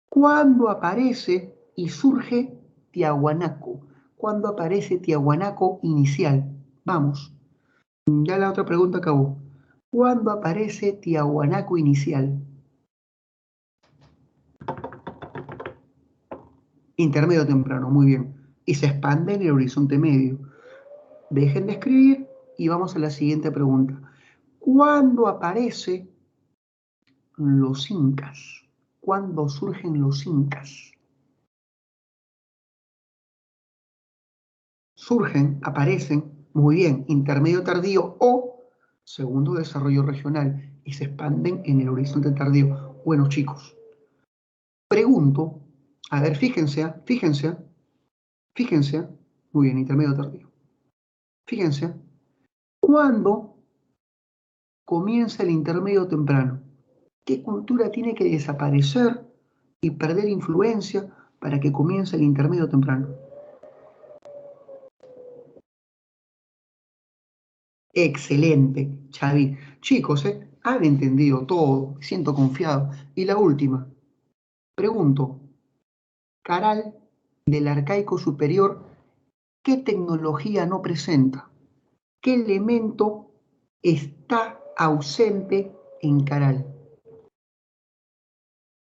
¿Cuándo aparece y surge Tiahuanaco? ¿Cuándo aparece Tiahuanaco inicial? Vamos, ya la otra pregunta acabó. ¿Cuándo aparece Tiahuanaco inicial? Intermedio temprano, muy bien. Y se expande en el horizonte medio. Dejen de escribir y vamos a la siguiente pregunta. ¿Cuándo aparecen los incas? ¿Cuándo surgen los incas? Surgen, aparecen, muy bien, intermedio tardío o segundo desarrollo regional y se expanden en el horizonte tardío. Bueno, chicos, pregunto, a ver, fíjense, muy bien, intermedio tardío. Fíjense, ¿cuándo comienza el intermedio temprano? ¿Qué cultura tiene que desaparecer y perder influencia para que comience el intermedio temprano? Excelente, Xavi. Chicos, han entendido todo, me siento confiado. Y la última, pregunto, Caral del arcaico superior, ¿qué tecnología no presenta? ¿Qué elemento está ausente en Caral?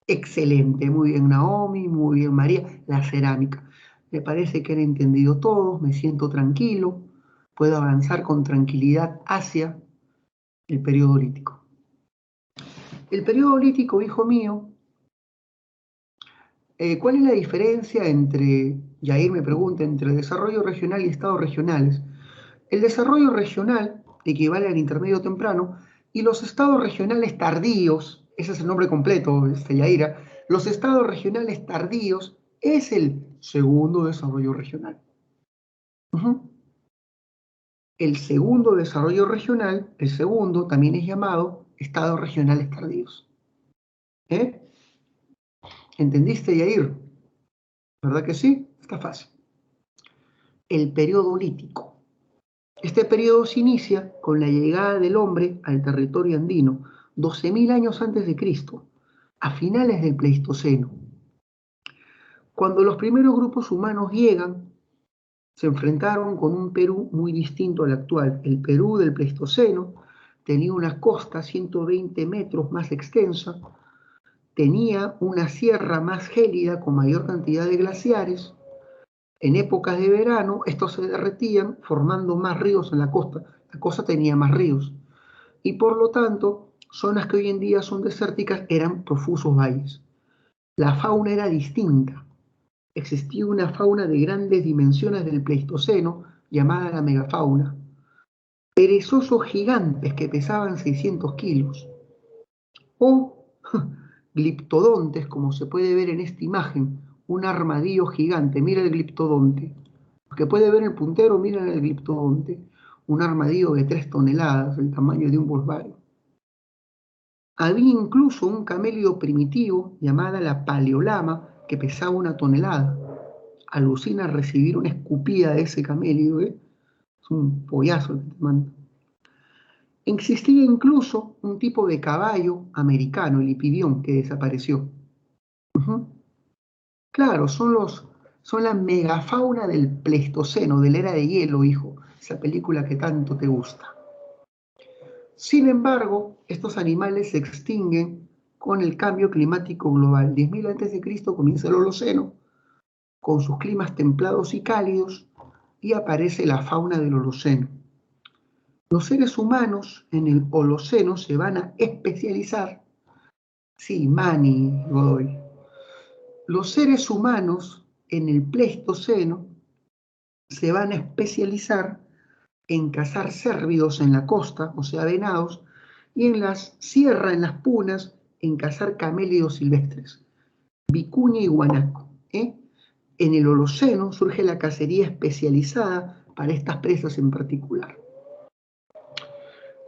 Excelente, muy bien Naomi, muy bien María, la cerámica. Me parece que han entendido todos, me siento tranquilo, puedo avanzar con tranquilidad hacia el periodo lítico. El periodo lítico, hijo mío, ¿cuál es la diferencia entre, Yair me pregunta, entre desarrollo regional y estados regionales? El desarrollo regional equivale al intermedio temprano y los estados regionales tardíos, ese es el nombre completo, Yaira, los estados regionales tardíos es el segundo desarrollo regional. El segundo desarrollo regional, el segundo también es llamado estados regionales tardíos. ¿Entendiste, Yair? ¿Verdad que sí? Está fácil. El periodo lítico. Este periodo se inicia con la llegada del hombre al territorio andino, 12.000 años antes de Cristo, a finales del Pleistoceno. Cuando los primeros grupos humanos llegan, se enfrentaron con un Perú muy distinto al actual. El Perú del Pleistoceno tenía una costa 120 metros más extensa, tenía una sierra más gélida con mayor cantidad de glaciares. En épocas de verano, estos se derretían formando más ríos en la costa. La costa tenía más ríos. Y por lo tanto, zonas que hoy en día son desérticas eran profusos valles. La fauna era distinta. Existía una fauna de grandes dimensiones del Pleistoceno, llamada la megafauna. Perezosos gigantes que pesaban 600 kilos. O gliptodontes, como se puede ver en esta imagen, un armadillo gigante. Mira el gliptodonte. Los que puede ver el puntero, miren el gliptodonte. Un armadillo de 3 toneladas, el tamaño de un Volkswagen. Había incluso un camello primitivo, llamada la paleolama, que pesaba 1 tonelada. Alucina recibir una escupida de ese camello, Es un pollazo el que te manda. Existía incluso un tipo de caballo americano, el hipidión, que desapareció. Claro, son la megafauna del Pleistoceno, de la era de hielo, hijo, esa película que tanto te gusta. Sin embargo, estos animales se extinguen con el cambio climático global. 10.000 a.C. comienza el Holoceno, con sus climas templados y cálidos, y aparece la fauna del Holoceno. Los seres humanos en el Holoceno se van a especializar. Sí, Manny Godoy. Los seres humanos en el Pleistoceno se van a especializar en cazar cérvidos en la costa, o sea, venados, y en las sierras, en las punas, en cazar camélidos silvestres, vicuña y guanaco. En el Holoceno surge la cacería especializada para estas presas en particular.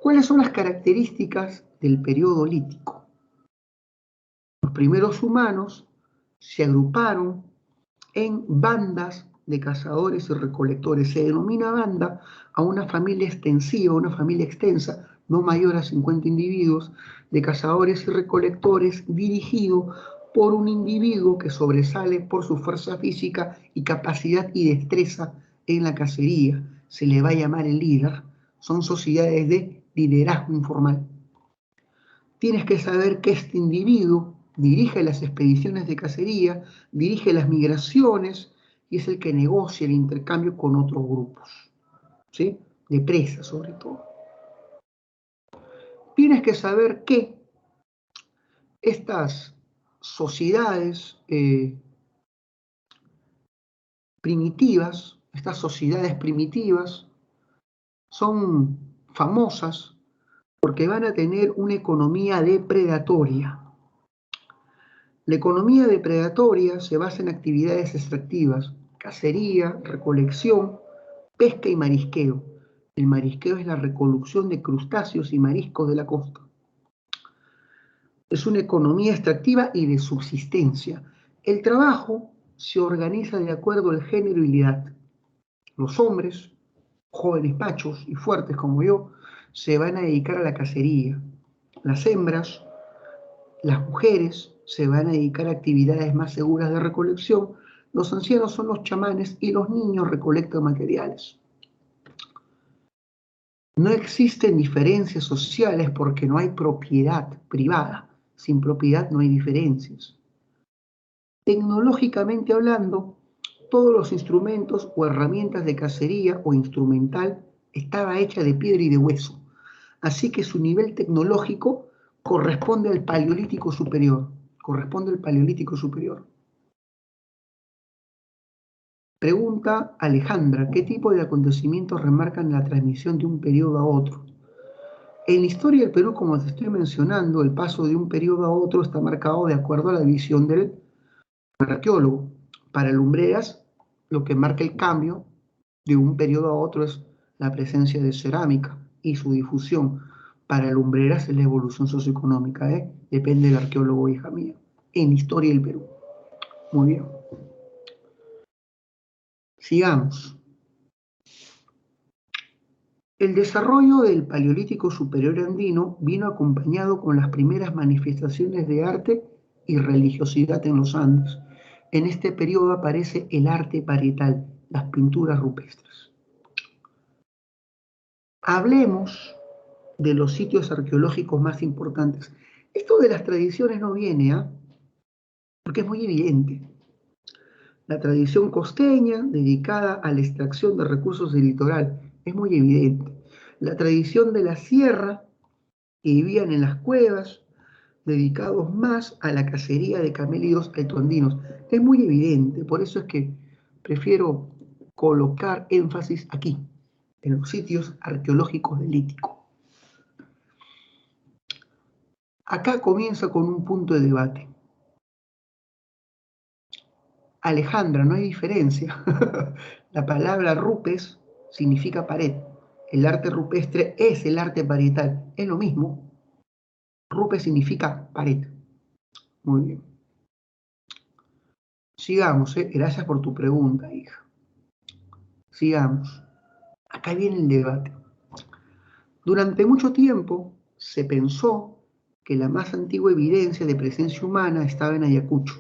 ¿Cuáles son las características del periodo lítico? Los primeros humanos se agruparon en bandas de cazadores y recolectores. Se denomina banda a una familia extensiva, una familia extensa, no mayor a 50 individuos, de cazadores y recolectores dirigido por un individuo que sobresale por su fuerza física y capacidad y destreza en la cacería. Se le va a llamar el líder. Son sociedades de liderazgo informal. Tienes que saber que este individuo dirige las expediciones de cacería, dirige las migraciones y es el que negocia el intercambio con otros grupos, ¿sí? De presas sobre todo. Tienes que saber que estas sociedades primitivas, son famosas porque van a tener una economía depredatoria. La economía depredatoria se basa en actividades extractivas, cacería, recolección, pesca y marisqueo. El marisqueo es la recolección de crustáceos y mariscos de la costa. Es una economía extractiva y de subsistencia. El trabajo se organiza de acuerdo al género y la edad. Los hombres, jóvenes machos y fuertes como yo, se van a dedicar a la cacería. Las hembras, las mujeres, se van a dedicar a actividades más seguras de recolección. Los ancianos son los chamanes y los niños recolectan materiales. No existen diferencias sociales porque no hay propiedad privada. Sin propiedad no hay diferencias. Tecnológicamente hablando, todos los instrumentos o herramientas de cacería o instrumental estaba hecha de piedra y de hueso. Así que su nivel tecnológico corresponde al Paleolítico Superior. Pregunta Alejandra, ¿qué tipo de acontecimientos remarcan la transmisión de un periodo a otro? En la historia del Perú, como te estoy mencionando, el paso de un periodo a otro está marcado de acuerdo a la visión del arqueólogo. Para Lumbreras, lo que marca el cambio de un periodo a otro es la presencia de cerámica y su difusión. Para Lumbreras es la evolución socioeconómica, depende del arqueólogo, hija mía. En historia del Perú. Muy bien. Sigamos. El desarrollo del Paleolítico Superior andino vino acompañado con las primeras manifestaciones de arte y religiosidad en los Andes. En este periodo aparece el arte parietal, las pinturas rupestres. Hablemos de los sitios arqueológicos más importantes. Esto de las tradiciones no viene, porque es muy evidente. La tradición costeña, dedicada a la extracción de recursos del litoral, es muy evidente. La tradición de la sierra, que vivían en las cuevas, dedicados más a la cacería de camélidos altoandinos, es muy evidente. Por eso es que prefiero colocar énfasis aquí, en los sitios arqueológicos del Lítico. Acá comienza con un punto de debate. Alejandra, no hay diferencia. La palabra rupes significa pared. El arte rupestre es el arte parietal. Es lo mismo. Rupes significa pared. Muy bien. Sigamos, Gracias por tu pregunta, hija. Sigamos. Acá viene el debate. Durante mucho tiempo se pensó que la más antigua evidencia de presencia humana estaba en Ayacucho.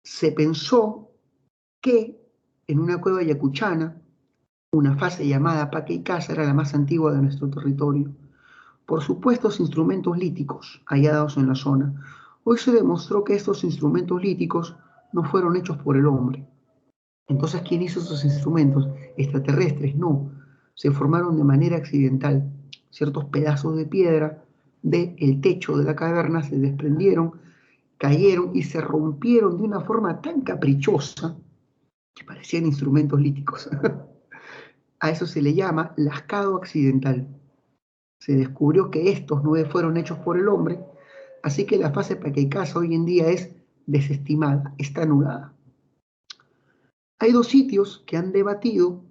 Se pensó que en una cueva ayacuchana, una fase llamada Paca y Casa era la más antigua de nuestro territorio. Por supuestos instrumentos líticos hallados en la zona. Hoy se demostró que estos instrumentos líticos no fueron hechos por el hombre. Entonces, ¿quién hizo esos instrumentos? Extraterrestres, no. Se formaron de manera accidental. Ciertos pedazos de piedra del techo de la caverna se desprendieron, cayeron y se rompieron de una forma tan caprichosa que parecían instrumentos líticos. A eso se le llama lascado accidental. Se descubrió que estos no fueron hechos por el hombre, así que la fase paqueicasa hoy en día es desestimada, está anulada. Hay dos sitios que han debatido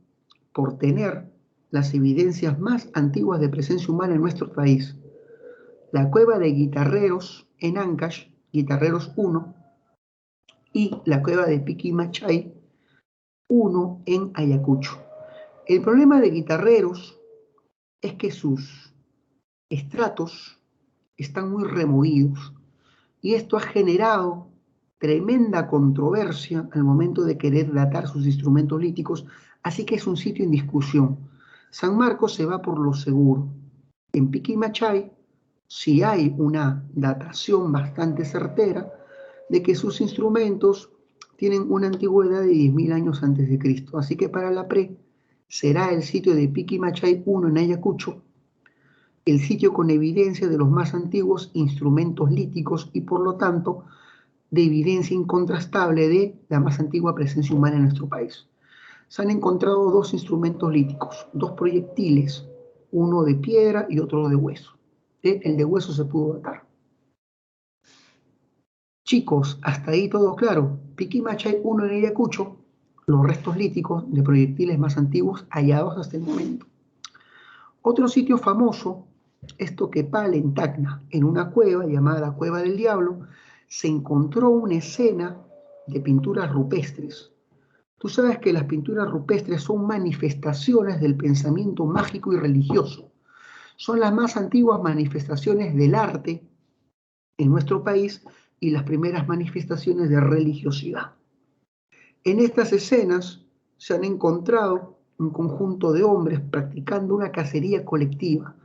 por tener las evidencias más antiguas de presencia humana en nuestro país. La cueva de Guitarreros en Ancash, Guitarreros 1, y la cueva de Piquimachay 1 en Ayacucho. El problema de Guitarreros es que sus estratos están muy removidos y esto ha generado tremenda controversia al momento de querer datar sus instrumentos líticos, así que es un sitio en discusión. San Marcos se va por lo seguro. En Piquimachay sí hay una datación bastante certera de que sus instrumentos tienen una antigüedad de 10.000 años antes de Cristo, así que para la pre será el sitio de Piquimachay 1 en Ayacucho, el sitio con evidencia de los más antiguos instrumentos líticos y por lo tanto de evidencia incontrastable de la más antigua presencia humana en nuestro país. Se han encontrado dos instrumentos líticos, dos proyectiles, uno de piedra y otro de hueso. El de hueso se pudo datar. Chicos, hasta ahí todo claro. Piquimachay 1 en Ayacucho, los restos líticos de proyectiles más antiguos hallados hasta el momento. Otro sitio famoso es Toquepala en Tacna, en una cueva llamada la Cueva del Diablo, se encontró una escena de pinturas rupestres. Tú sabes que las pinturas rupestres son manifestaciones del pensamiento mágico y religioso. Son las más antiguas manifestaciones del arte en nuestro país y las primeras manifestaciones de religiosidad. En estas escenas se han encontrado un conjunto de hombres practicando una cacería colectiva,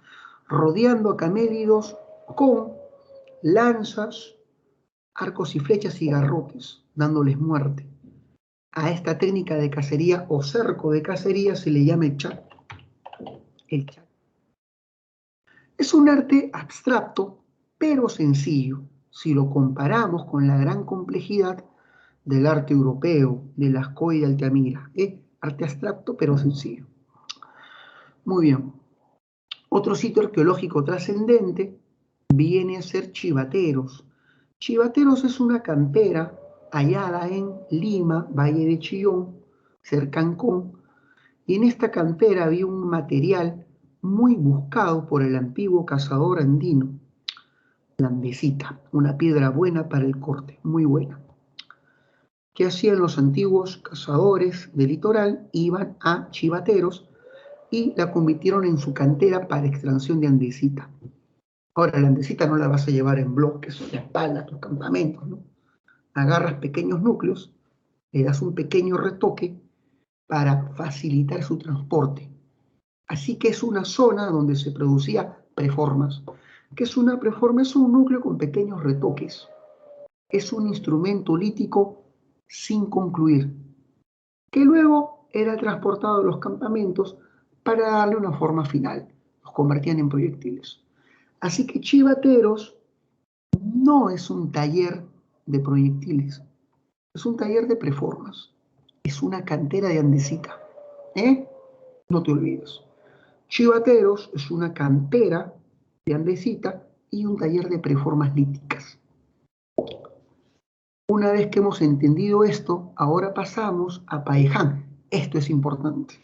rodeando a camélidos con lanzas, arcos y flechas y garrotes, dándoles muerte. A esta técnica de cacería o cerco de cacería se le llama el chat. El chat. Es un arte abstracto, pero sencillo, si lo comparamos con la gran complejidad del arte europeo, de Lascaux y de Altamira. Arte abstracto, pero sencillo. Muy bien. Otro sitio arqueológico trascendente viene a ser Chivateros. Chivateros es una cantera hallada en Lima, Valle de Chillón, cerca de Ancón, y en esta cantera había un material muy buscado por el antiguo cazador andino, la andesita, una piedra buena para el corte, muy buena. ¿Qué hacían los antiguos cazadores del litoral? Iban a Chivateros y la convirtieron en su cantera para extracción de andesita. Ahora, la andesita no la vas a llevar en bloques, en la espalda, a tus campamentos, ¿no? Agarras pequeños núcleos, le das un pequeño retoque para facilitar su transporte. Así que es una zona donde se producía preformas. ¿Qué es una preforma? Es un núcleo con pequeños retoques. Es un instrumento lítico sin concluir, que luego era transportado a los campamentos para darle una forma final. Los convertían en proyectiles. Así que Chivateros no es un taller de proyectiles, es un taller de preformas, es una cantera de andesita. No te olvides. Chivateros es una cantera de andesita y un taller de preformas líticas. Una vez que hemos entendido esto, ahora pasamos a Paeján. Esto es importante.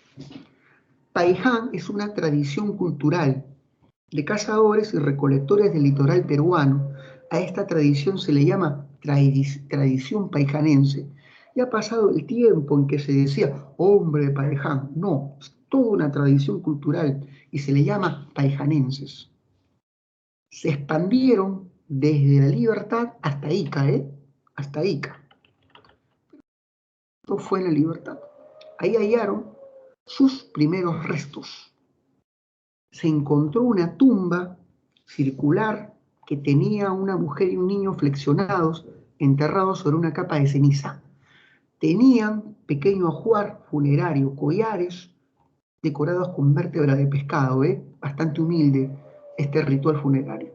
Paeján es una tradición cultural de cazadores y recolectores del litoral peruano. A esta tradición se le llama tradición paijanense. Y ha pasado el tiempo en que se decía, hombre de Paeján. No, es toda una tradición cultural y se le llama paijanenses. Se expandieron desde la Libertad hasta Ica, hasta Ica. Esto fue en la Libertad. Ahí hallaron sus primeros restos. Se encontró una tumba circular que tenía una mujer y un niño flexionados, enterrados sobre una capa de ceniza. Tenían pequeño ajuar funerario, collares decorados con vértebra de pescado, bastante humilde este ritual funerario.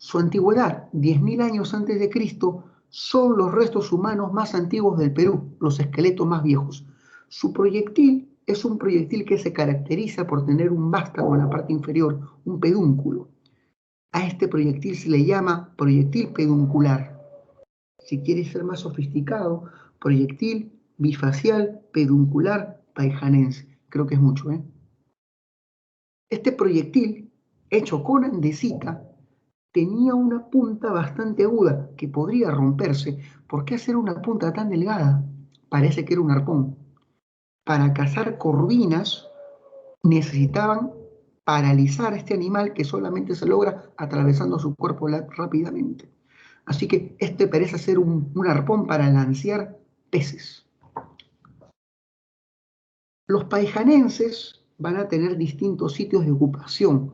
Su antigüedad, 10.000 años antes de Cristo, son los restos humanos más antiguos del Perú, los esqueletos más viejos. Su proyectil es un proyectil que se caracteriza por tener un vástago en la parte inferior, un pedúnculo. A este proyectil se le llama proyectil peduncular. Si quieres ser más sofisticado, proyectil bifacial peduncular paijanense. Creo que es mucho, ¿eh? Este proyectil, hecho con andesita, tenía una punta bastante aguda que podría romperse. ¿Por qué hacer una punta tan delgada? Parece que era un arpón. Para cazar corvinas necesitaban paralizar a este animal que solamente se logra atravesando su cuerpo rápidamente. Así que este parece ser un arpón para lancear peces. Los paijanenses van a tener distintos sitios de ocupación.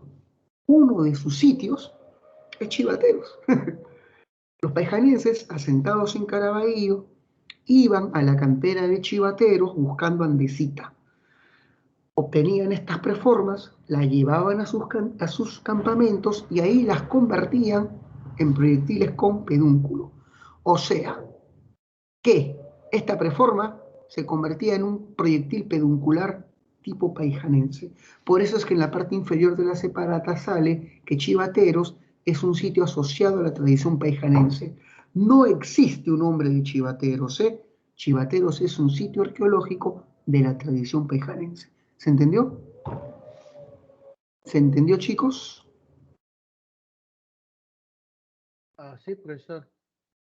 Uno de sus sitios es Chivateros. Los paijanenses, asentados en Caraballo, iban a la cantera de Chivateros buscando andesita. Obtenían estas preformas, las llevaban a sus campamentos y ahí las convertían en proyectiles con pedúnculo. O sea, que esta preforma se convertía en un proyectil peduncular tipo paijanense. Por eso es que en la parte inferior de la separata sale que Chivateros es un sitio asociado a la tradición paijanense. No existe un nombre de Chivateros, ¿eh? Chivateros es un sitio arqueológico de la tradición paijanense. ¿Se entendió? ¿Se entendió, chicos? Sí, profesor.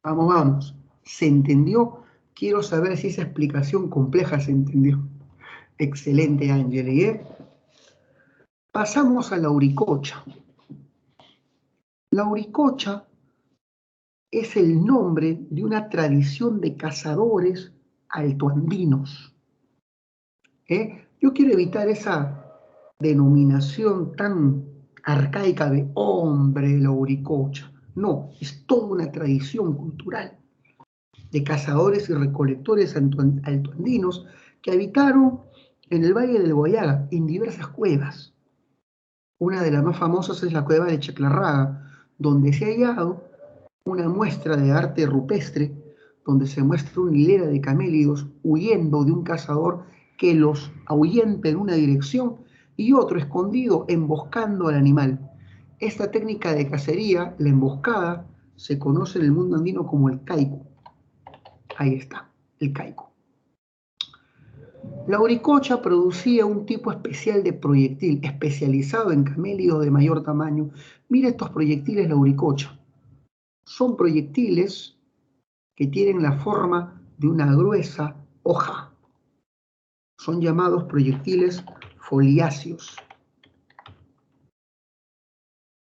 Vamos, vamos. ¿Se entendió? Quiero saber si esa explicación compleja se entendió. Excelente, Ángel, ¿eh? Pasamos a la Auricocha. La Auricocha es el nombre de una tradición de cazadores altoandinos. Yo quiero evitar esa denominación tan arcaica de hombre la Auricocha. No, es toda una tradición cultural de cazadores y recolectores altoandinos que habitaron en el Valle del Guayaga, en diversas cuevas. Una de las más famosas es la cueva de Chaclarraga, donde se ha hallado una muestra de arte rupestre, donde se muestra una hilera de camélidos huyendo de un cazador que los ahuyenta en una dirección y otro escondido emboscando al animal. Esta técnica de cacería, la emboscada, se conoce en el mundo andino como el caico. Ahí está, el caico. La Auricocha producía un tipo especial de proyectil, especializado en camélidos de mayor tamaño. Mira estos proyectiles de la Auricocha. Son proyectiles que tienen la forma de una gruesa hoja. Son llamados proyectiles foliáceos.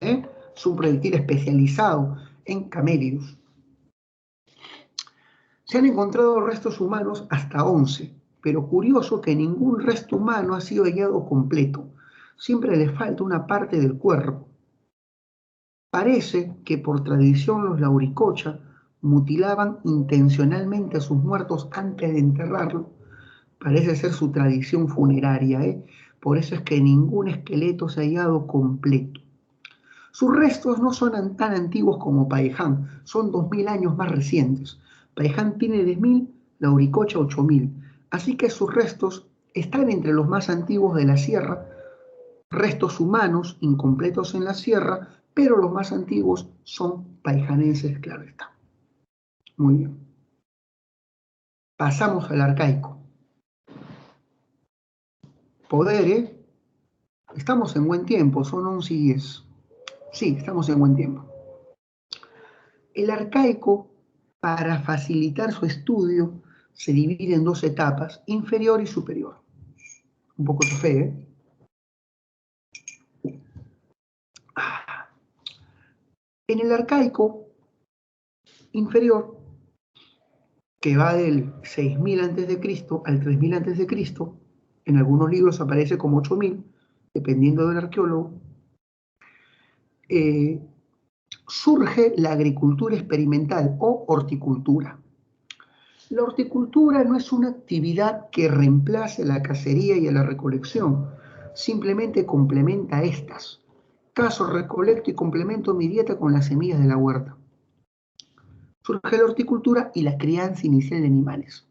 Es un proyectil especializado en camélidos. Se han encontrado restos humanos hasta 11, pero curioso que ningún resto humano ha sido hallado completo. Siempre le falta una parte del cuerpo. Parece que por tradición los Lauricocha mutilaban intencionalmente a sus muertos antes de enterrarlo. Parece ser su tradición funeraria, Por eso es que ningún esqueleto se ha hallado completo. Sus restos no son tan antiguos como Paeján, son 2.000 años más recientes. Paeján tiene 10.000, la Auricocha 8.000. Así que sus restos están entre los más antiguos de la sierra, restos humanos incompletos en la sierra, pero los más antiguos son paijanenses, claro está. Muy bien. Pasamos al arcaico. Poder, Estamos en buen tiempo, son 11 y 10. Sí, estamos en buen tiempo. El arcaico, para facilitar su estudio, se divide en dos etapas, inferior y superior. Un poco de café, ¿eh? En el arcaico inferior, que va del 6.000 a.C. al 3.000 a.C., en algunos libros aparece como 8.000, dependiendo del arqueólogo, surge la agricultura experimental o horticultura. La horticultura no es una actividad que reemplace la cacería y a la recolección, simplemente complementa a estas. Caso, recolecto y complemento mi dieta con las semillas de la huerta. Surge la horticultura y la crianza inicial de animales.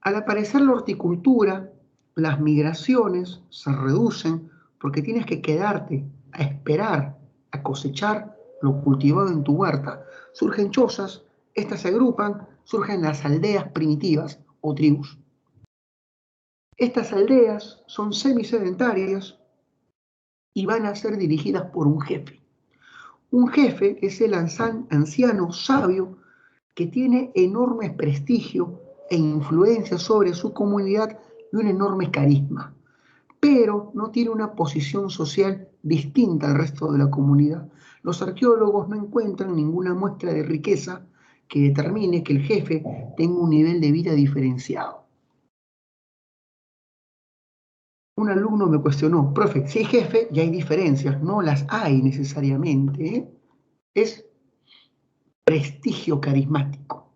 Al aparecer la horticultura, las migraciones se reducen porque tienes que quedarte a esperar, a cosechar lo cultivado en tu huerta. Surgen chozas, estas se agrupan, surgen las aldeas primitivas o tribus. Estas aldeas son semisedentarias y van a ser dirigidas por un jefe. Un jefe es el anciano sabio que tiene enorme prestigio e influencia sobre su comunidad y un enorme carisma, pero no tiene una posición social distinta al resto de la comunidad. Los arqueólogos no encuentran ninguna muestra de riqueza que determine que el jefe tenga un nivel de vida diferenciado. Un alumno me cuestionó, profe, si hay jefe ya hay diferencias, no las hay necesariamente, ¿eh? Es prestigio carismático.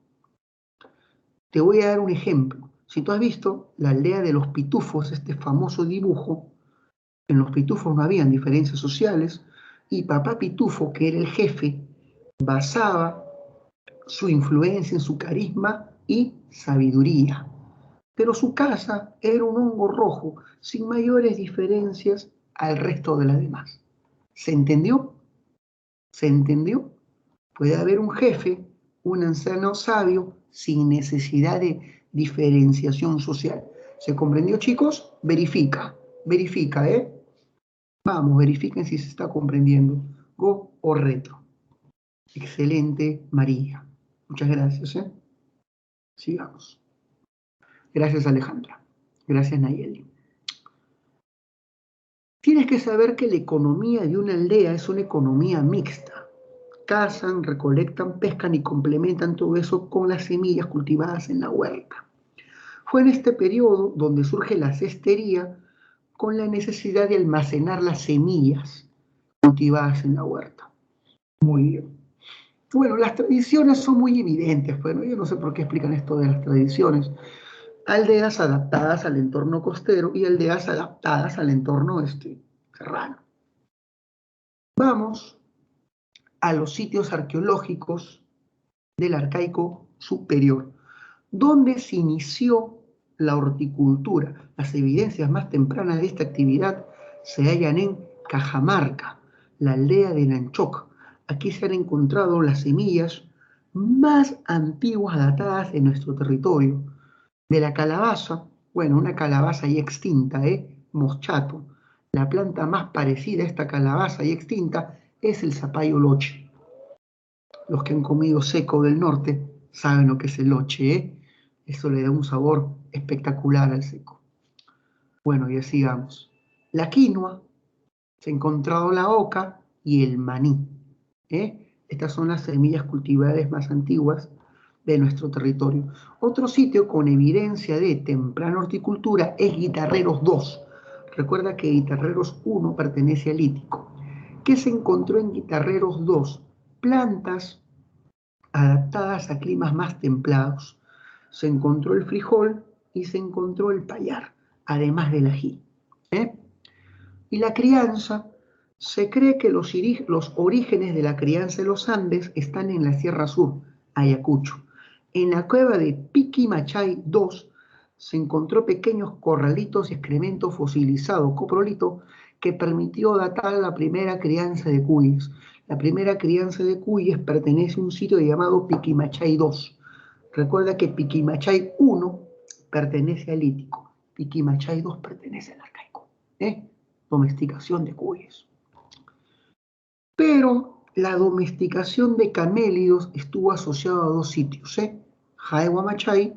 Te voy a dar un ejemplo. Si tú has visto la aldea de los pitufos, este famoso dibujo, en los pitufos no habían diferencias sociales y papá pitufo, que era el jefe, basaba su influencia en su carisma y sabiduría. Pero su casa era un hongo rojo, sin mayores diferencias al resto de las demás. ¿Se entendió? ¿Se entendió? Puede haber un jefe, un anciano sabio, sin necesidad de diferenciación social. ¿Se comprendió, chicos? Verifica, ¿eh? Vamos, verifiquen si se está comprendiendo. Go o retro. Excelente, María. Muchas gracias, ¿eh? Sigamos. Gracias, Alejandra. Gracias, Nayeli. Tienes que saber que la economía de una aldea es una economía mixta. Cazan, recolectan, pescan y complementan todo eso con las semillas cultivadas en la huerta. Fue en este periodo donde surge la cestería con la necesidad de almacenar las semillas cultivadas en la huerta. Muy bien. Bueno, las tradiciones son muy evidentes. Bueno, yo no sé por qué explican esto de las tradiciones. Aldeas adaptadas al entorno costero y aldeas adaptadas al entorno serrano. Vamos a los sitios arqueológicos del Arcaico Superior, donde se inició la horticultura. Las evidencias más tempranas de esta actividad se hallan en Cajamarca, la aldea de Nanchoc. Aquí se han encontrado las semillas más antiguas datadas en nuestro territorio. De la calabaza, bueno, una calabaza ya extinta, Moschato. La planta más parecida a esta calabaza ya extinta es el zapallo loche. Los que han comido seco del norte saben lo que es el loche, ¿eh? Eso le da un sabor espectacular al seco. Bueno, ya sigamos. La quinoa, se ha encontrado la oca y el maní, ¿eh? Estas son las semillas cultivables más antiguas de nuestro territorio. Otro sitio con evidencia de temprana horticultura es Guitarreros 2. Recuerda que Guitarreros 1 pertenece al Lítico. ¿Qué se encontró en Guitarreros 2? Plantas adaptadas a climas más templados. Se encontró el frijol y se encontró el payar, además del ají. Y la crianza, se cree que los orígenes de la crianza de los Andes están en la Sierra Sur, Ayacucho. En la cueva de Piquimachay 2 se encontró pequeños corralitos y excremento fosilizado, coprolito, que permitió datar la primera crianza de cuyes. La primera crianza de cuyes pertenece a un sitio llamado Piquimachay 2. Recuerda que Piquimachay 1 pertenece al Lítico, Piquimachay 2 pertenece al Arcaico. Domesticación de cuyes. Pero la domesticación de camélidos estuvo asociada a dos sitios, Jaehuamachay,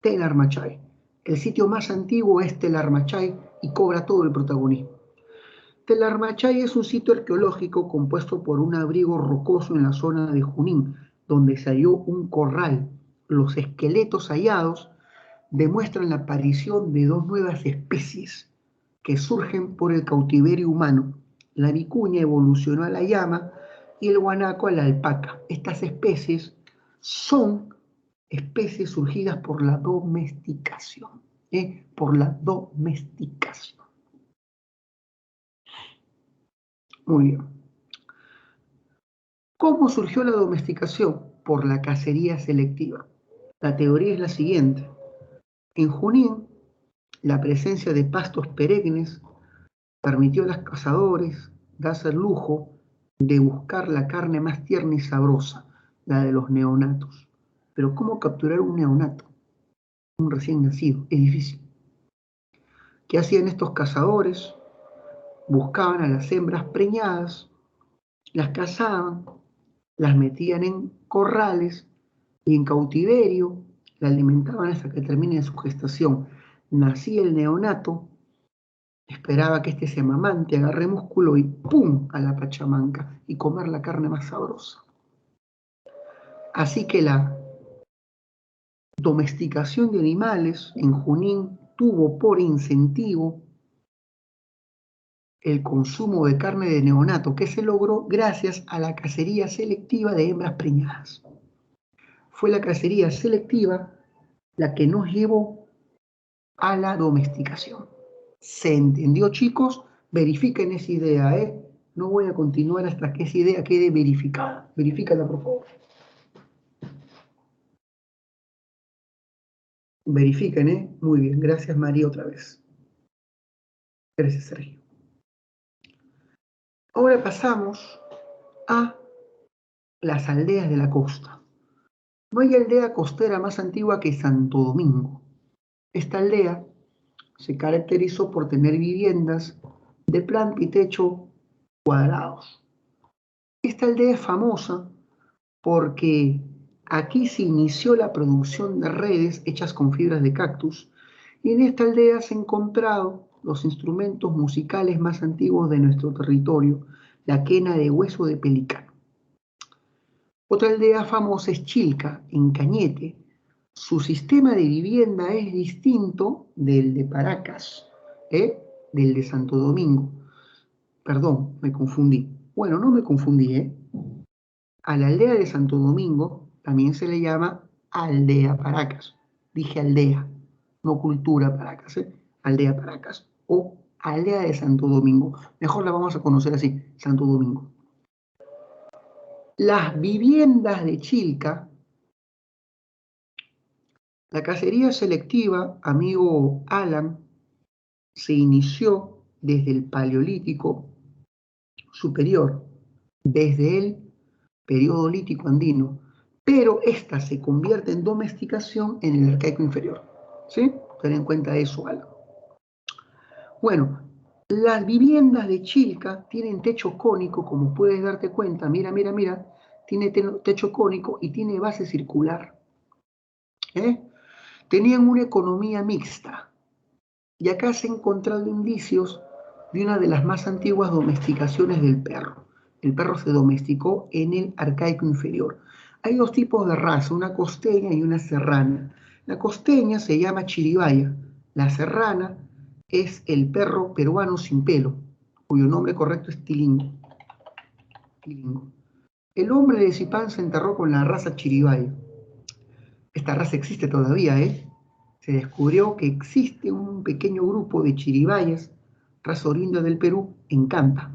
Telarmachay. El sitio más antiguo es Telarmachay y cobra todo el protagonismo. Telarmachay es un sitio arqueológico compuesto por un abrigo rocoso en la zona de Junín, donde se halló un corral. Los esqueletos hallados demuestran la aparición de dos nuevas especies que surgen por el cautiverio humano. La vicuña evolucionó a la llama y el guanaco a la alpaca. Estas especies son especies surgidas por la domesticación, por la domesticación. Muy bien. ¿Cómo surgió la domesticación? Por la cacería selectiva. La teoría es la siguiente. En Junín, la presencia de pastos perennes permitió a los cazadores darse el lujo de buscar la carne más tierna y sabrosa, la de los neonatos. Pero ¿cómo capturar un neonato? Un recién nacido. Es difícil. ¿Qué hacían estos cazadores? Buscaban a las hembras preñadas, las cazaban, las metían en corrales y en cautiverio la alimentaban hasta que termine su gestación. Nacía el neonato, esperaba que este se amamante, agarre músculo y ¡pum! A la pachamanca y comer la carne más sabrosa. Así que la domesticación de animales en Junín tuvo por incentivo el consumo de carne de neonato, que se logró gracias a la cacería selectiva de hembras preñadas. Fue la cacería selectiva la que nos llevó a la domesticación. ¿Se entendió, chicos? Verifiquen esa idea, ¿eh? No voy a continuar hasta que esa idea quede verificada. Verifícala, por favor. Verifiquen, ¿eh? Muy bien. Gracias, María, otra vez. Gracias, Sergio. Ahora pasamos a las aldeas de la costa. No hay aldea costera más antigua que Santo Domingo. Esta aldea se caracterizó por tener viviendas de planta y techo cuadrados. Esta aldea es famosa porque aquí se inició la producción de redes hechas con fibras de cactus y en esta aldea se han encontrado los instrumentos musicales más antiguos de nuestro territorio, la quena de hueso de pelicano. Otra aldea famosa es Chilca, en Cañete. Su sistema de vivienda es distinto del de Paracas, del de Santo Domingo. Perdón, me confundí. Bueno, no me confundí, A la aldea de Santo Domingo también se le llama aldea Paracas. Dije aldea, no cultura Paracas, Aldea Paracas o aldea de Santo Domingo. Mejor la vamos a conocer así, Santo Domingo. Las viviendas de Chilca, la cacería selectiva, amigo Alan, se inició desde el Paleolítico superior, desde el periodo lítico andino, pero esta se convierte en domesticación en el arcaico inferior. ¿Sí? Ten en cuenta eso, Alan. Bueno, las viviendas de Chilca tienen techo cónico, como puedes darte cuenta, mira, tiene techo cónico y tiene base circular. Tenían una economía mixta, y acá se han encontrado indicios de una de las más antiguas domesticaciones del perro. El perro se domesticó en el arcaico inferior. Hay dos tipos de raza, una costeña y una serrana. La costeña se llama chiribaya, la serrana es el perro peruano sin pelo, cuyo nombre correcto es tilingo. El hombre de Zipán se enterró con la raza chiribaya. Esta raza existe todavía, Se descubrió que existe un pequeño grupo de chiribayas, raza oriunda del Perú, en Campa.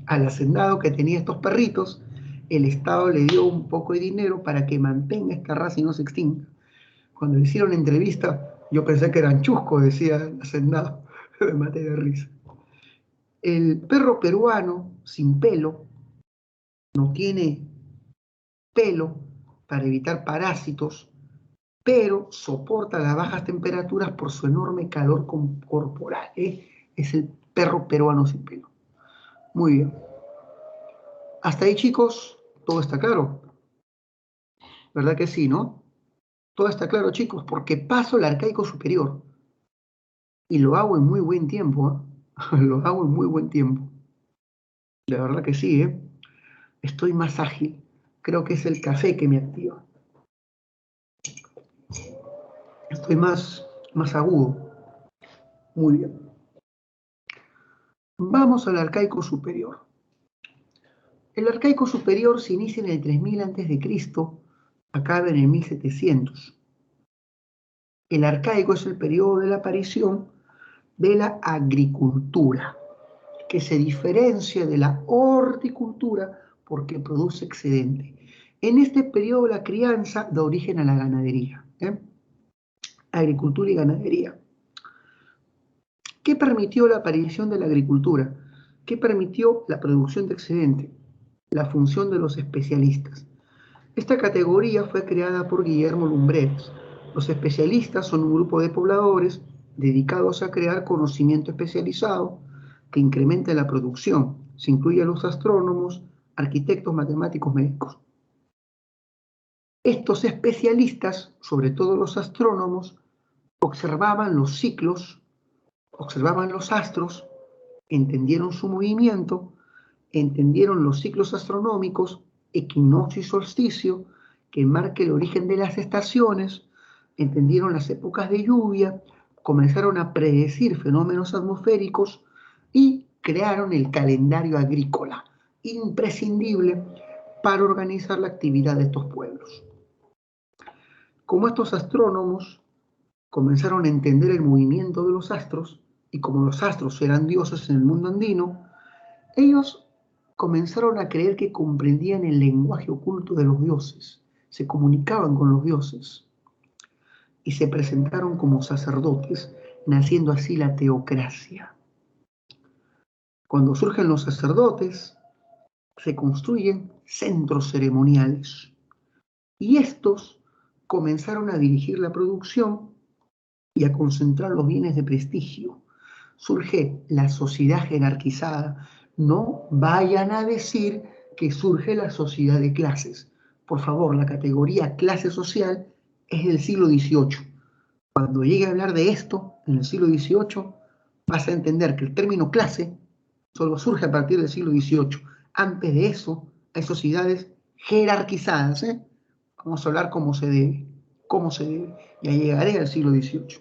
Al hacendado que tenía estos perritos, el Estado le dio un poco de dinero para que mantenga esta raza y no se extinga. Cuando le hicieron entrevista, yo pensé que eran chuscos, decía el hacendado. Me maté de risa. El perro peruano sin pelo no tiene pelo para evitar parásitos, pero soporta las bajas temperaturas por su enorme calor corporal. Es el perro peruano sin pelo. Muy bien. Hasta ahí, chicos, todo está claro. ¿Verdad que sí, no? Todo está claro, chicos, porque paso al arcaico superior. Y lo hago en muy buen tiempo, Lo hago en muy buen tiempo. De verdad que sí, Estoy más ágil. Creo que es el café que me activa. Estoy más agudo. Muy bien. Vamos al arcaico superior. El arcaico superior se inicia en el 3000 a.C., acaba en el 1700. El arcaico es el periodo de la aparición de la agricultura. que se diferencia de la horticultura porque produce excedente. En este periodo la crianza da origen a la ganadería, agricultura y ganadería. ¿Qué permitió la aparición de la agricultura? ¿Qué permitió la producción de excedente? La función de los especialistas. Esta categoría fue creada por Guillermo Lumbreras. Los especialistas son un grupo de pobladores dedicados a crear conocimiento especializado que incrementa la producción. Se incluye a los astrónomos, arquitectos, matemáticos, médicos. Estos especialistas, sobre todo los astrónomos, observaban los ciclos, observaban los astros, entendieron su movimiento, entendieron los ciclos astronómicos, equinoccio y solsticio, que marca el origen de las estaciones, entendieron las épocas de lluvia, comenzaron a predecir fenómenos atmosféricos y crearon el calendario agrícola, imprescindible para organizar la actividad de estos pueblos. Como estos astrónomos comenzaron a entender el movimiento de los astros, y como los astros eran dioses en el mundo andino, ellos comenzaron a creer que comprendían el lenguaje oculto de los dioses, se comunicaban con los dioses, y se presentaron como sacerdotes, naciendo así la teocracia. Cuando surgen los sacerdotes, se construyen centros ceremoniales, y estos comenzaron a dirigir la producción y a concentrar los bienes de prestigio. Surge la sociedad jerarquizada. No vayan a decir que surge la sociedad de clases. Por favor, la categoría clase social es del siglo XVIII. Cuando llegue a hablar de esto, en el siglo XVIII, vas a entender que el término clase solo surge a partir del siglo XVIII. Antes de eso, hay sociedades jerarquizadas. Vamos a hablar cómo se debe. Ya llegaré al siglo XVIII.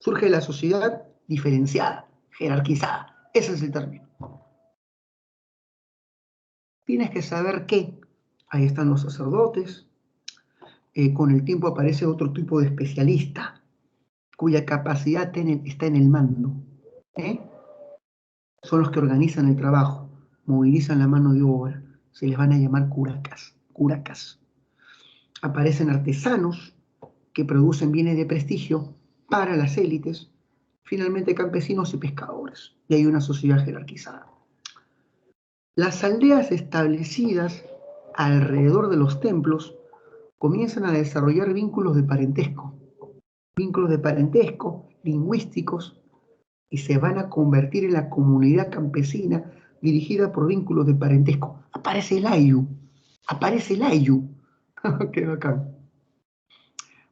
Surge la sociedad diferenciada, jerarquizada. Ese es el término. Tienes que saber que ahí están los sacerdotes. Con el tiempo aparece otro tipo de especialista, cuya capacidad está en el mando. Son los que organizan el trabajo, movilizan la mano de obra. Se les van a llamar curacas. Aparecen artesanos que producen bienes de prestigio para las élites, finalmente campesinos y pescadores, y hay una sociedad jerarquizada. Las aldeas establecidas alrededor de los templos comienzan a desarrollar vínculos de parentesco lingüísticos, y se van a convertir en la comunidad campesina dirigida por vínculos de parentesco. Aparece el ayu. Qué bacán.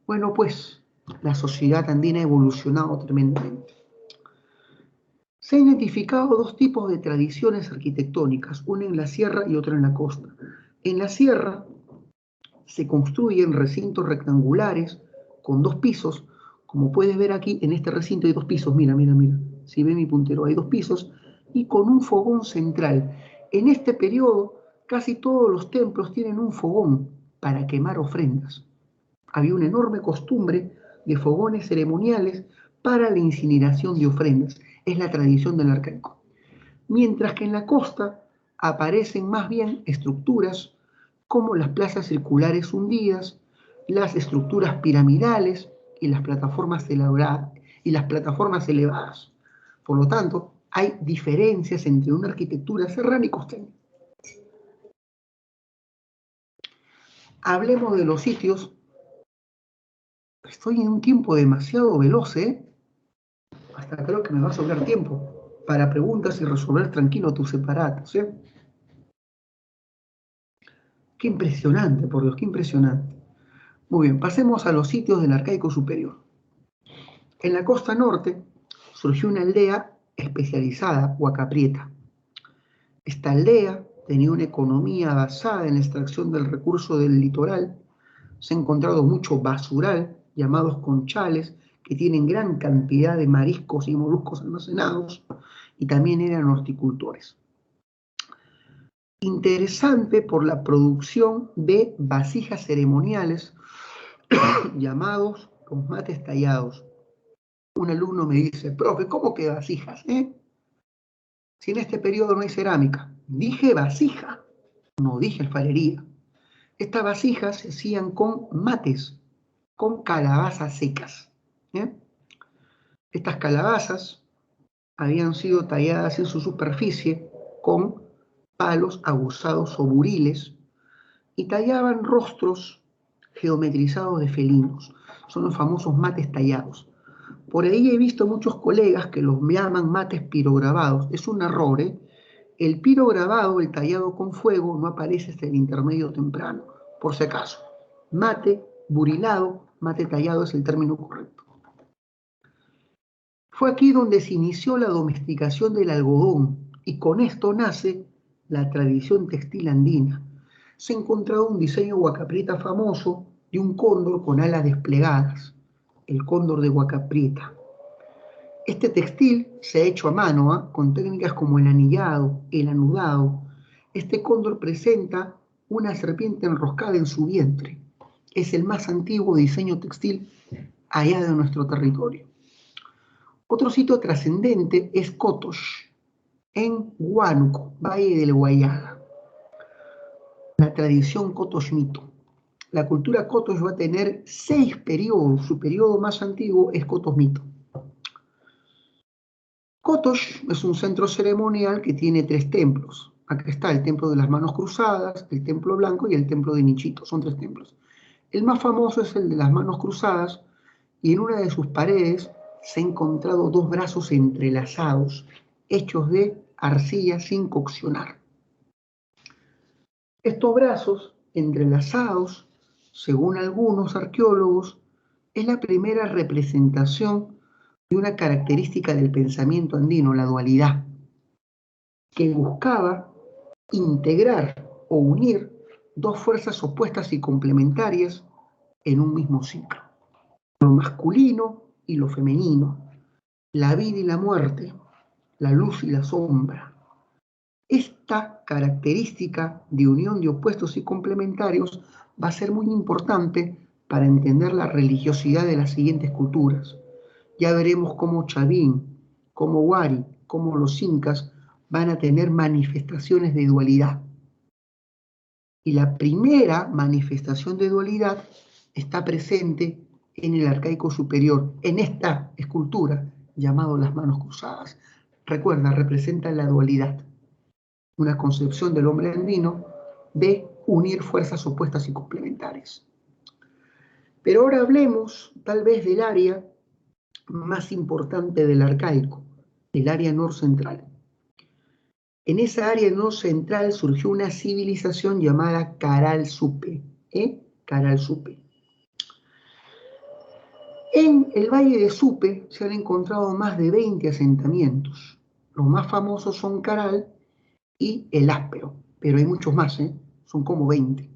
Bueno, pues, la sociedad andina ha evolucionado tremendamente. Se han identificado dos tipos de tradiciones arquitectónicas, una en la sierra y otra en la costa. En la sierra se construyen recintos rectangulares con 2 pisos. Como puedes ver aquí, en este recinto hay 2 pisos. Mira. Si ve mi puntero, hay 2 pisos y con un fogón central. En este periodo, casi todos los templos tienen un fogón para quemar ofrendas. Había una enorme costumbre de fogones ceremoniales para la incineración de ofrendas. Es la tradición del arcaico. Mientras que en la costa aparecen más bien estructuras como las plazas circulares hundidas, las estructuras piramidales y las plataformas elevadas. Por lo tanto, hay diferencias entre una arquitectura serrana y costeña. Hablemos de los sitios. Estoy en un tiempo demasiado veloz, Hasta creo que me va a sobrar tiempo para preguntas y resolver tranquilo tus separatos, Qué impresionante, por Dios, qué impresionante. Muy bien, pasemos a los sitios del Arcaico Superior. En la costa norte surgió una aldea especializada, Huacaprieta. Esta aldea tenía una economía basada en la extracción del recurso del litoral. Se ha encontrado mucho basural, llamados conchales, que tienen gran cantidad de mariscos y moluscos almacenados, y también eran horticultores. Interesante por la producción de vasijas ceremoniales, llamados los mates tallados. Un alumno me dice, profe, ¿cómo que vasijas, Si en este periodo no hay cerámica, dije vasija, no dije alfarería. Estas vasijas se hacían con mates, con calabazas secas. ¿Eh? Estas calabazas habían sido talladas en su superficie con palos aguzados o buriles y tallaban rostros geometrizados de felinos. Son los famosos mates tallados. Por ahí he visto muchos colegas que los llaman mates pirograbados. Es un error, ¿eh? El pirograbado, el tallado con fuego, no aparece hasta el intermedio temprano, por si acaso. Mate burilado, mate tallado es el término correcto. Fue aquí donde se inició la domesticación del algodón y con esto nace la tradición textil andina. Se ha encontrado un diseño Huaca Prieta famoso de un cóndor con alas desplegadas, el cóndor de Huaca Prieta. Este textil se ha hecho a mano, con técnicas como el anillado, el anudado. Este cóndor presenta una serpiente enroscada en su vientre. Es el más antiguo diseño textil allá de nuestro territorio. Otro sitio trascendente es Cotox, en Huánuco, Valle del Guayaga. La tradición Cotoxmito. La cultura Cotox va a tener 6 periodos. Su periodo más antiguo es Cotoxmito. Cotox es un centro ceremonial que tiene 3 templos. Acá está el templo de las manos cruzadas, el templo blanco y el templo de Nichito. Son 3 templos. El más famoso es el de las manos cruzadas y en una de sus paredes se han encontrado 2 brazos entrelazados, hechos de arcilla sin coccionar. Estos brazos entrelazados, según algunos arqueólogos, es la primera representación de una característica del pensamiento andino, la dualidad, que buscaba integrar o unir 2 fuerzas opuestas y complementarias en un mismo ciclo. Lo masculino y lo femenino, la vida y la muerte, la luz y la sombra. Esta característica de unión de opuestos y complementarios va a ser muy importante para entender la religiosidad de las siguientes culturas. Ya veremos cómo Chavín, cómo Huari, cómo los incas van a tener manifestaciones de dualidad. Y la primera manifestación de dualidad está presente en el arcaico superior, en esta escultura llamado las manos cruzadas. Recuerda, representa la dualidad, una concepción del hombre andino de unir fuerzas opuestas y complementarias. Pero ahora hablemos tal vez del área más importante del arcaico, el área norcentral. En esa área norcentral surgió una civilización llamada Caral Supe. Caral Supe. En el Valle de Supe se han encontrado más de 20 asentamientos. Los más famosos son Caral y El Áspero, pero hay muchos más, son como 20.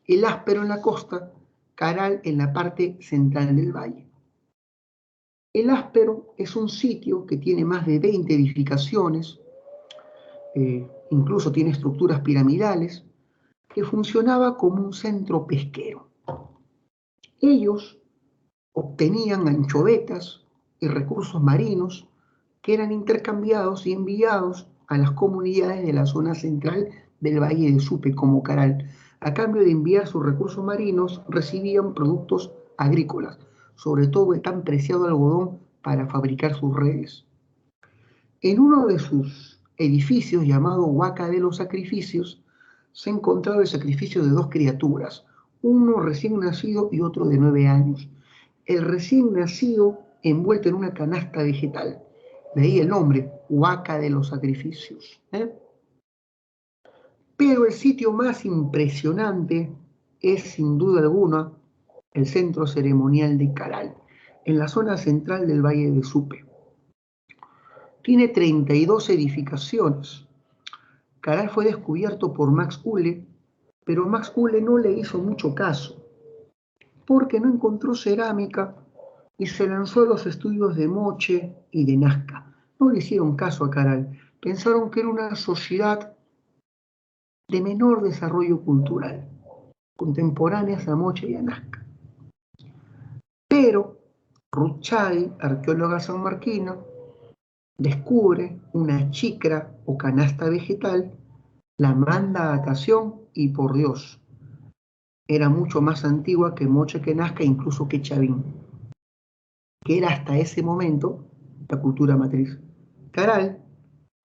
El Áspero en la costa, Caral en la parte central del valle. El Áspero es un sitio que tiene más de 20 edificaciones, incluso tiene estructuras piramidales, que funcionaba como un centro pesquero. Ellos obtenían anchovetas y recursos marinos que eran intercambiados y enviados a las comunidades de la zona central del Valle de Supe, como Caral. A cambio de enviar sus recursos marinos, recibían productos agrícolas, sobre todo el tan preciado algodón para fabricar sus redes. En uno de sus edificios, llamado Huaca de los Sacrificios, se ha encontrado el sacrificio de 2 criaturas, uno recién nacido y otro de 9 años. El recién nacido envuelto en una canasta vegetal. De ahí el nombre, Huaca de los Sacrificios. Pero el sitio más impresionante es, sin duda alguna, el centro ceremonial de Caral, en la zona central del Valle de Supe. Tiene 32 edificaciones. Caral fue descubierto por Max Uhle, pero Max Uhle no le hizo mucho caso, porque no encontró cerámica y se lanzó a los estudios de Moche y de Nazca. No le hicieron caso a Caral, pensaron que era una sociedad de menor desarrollo cultural, contemporáneas a Moche y a Nazca. Pero Ruth Chai, arqueóloga sanmarquina, descubre una chicra o canasta vegetal, la manda a atación y por Dios, era mucho más antigua que Moche que Nazca, incluso que Chavín, que era hasta ese momento la cultura matriz. Caral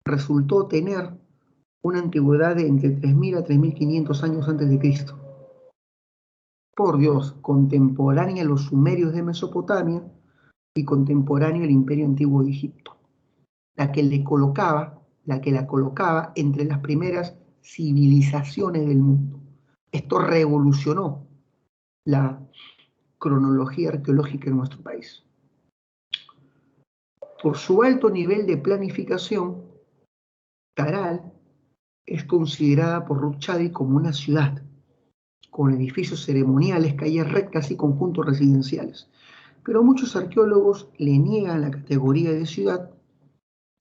resultó tener una antigüedad de entre 3.000 a 3.500 años antes de Cristo. Por Dios, contemporánea a los sumerios de Mesopotamia y contemporánea al Imperio Antiguo de Egipto, la que la colocaba entre las primeras civilizaciones del mundo. Esto revolucionó la cronología arqueológica en nuestro país. Por su alto nivel de planificación, Caral es considerada por Ruchadi como una ciudad, con edificios ceremoniales, calles rectas y conjuntos residenciales. Pero muchos arqueólogos le niegan la categoría de ciudad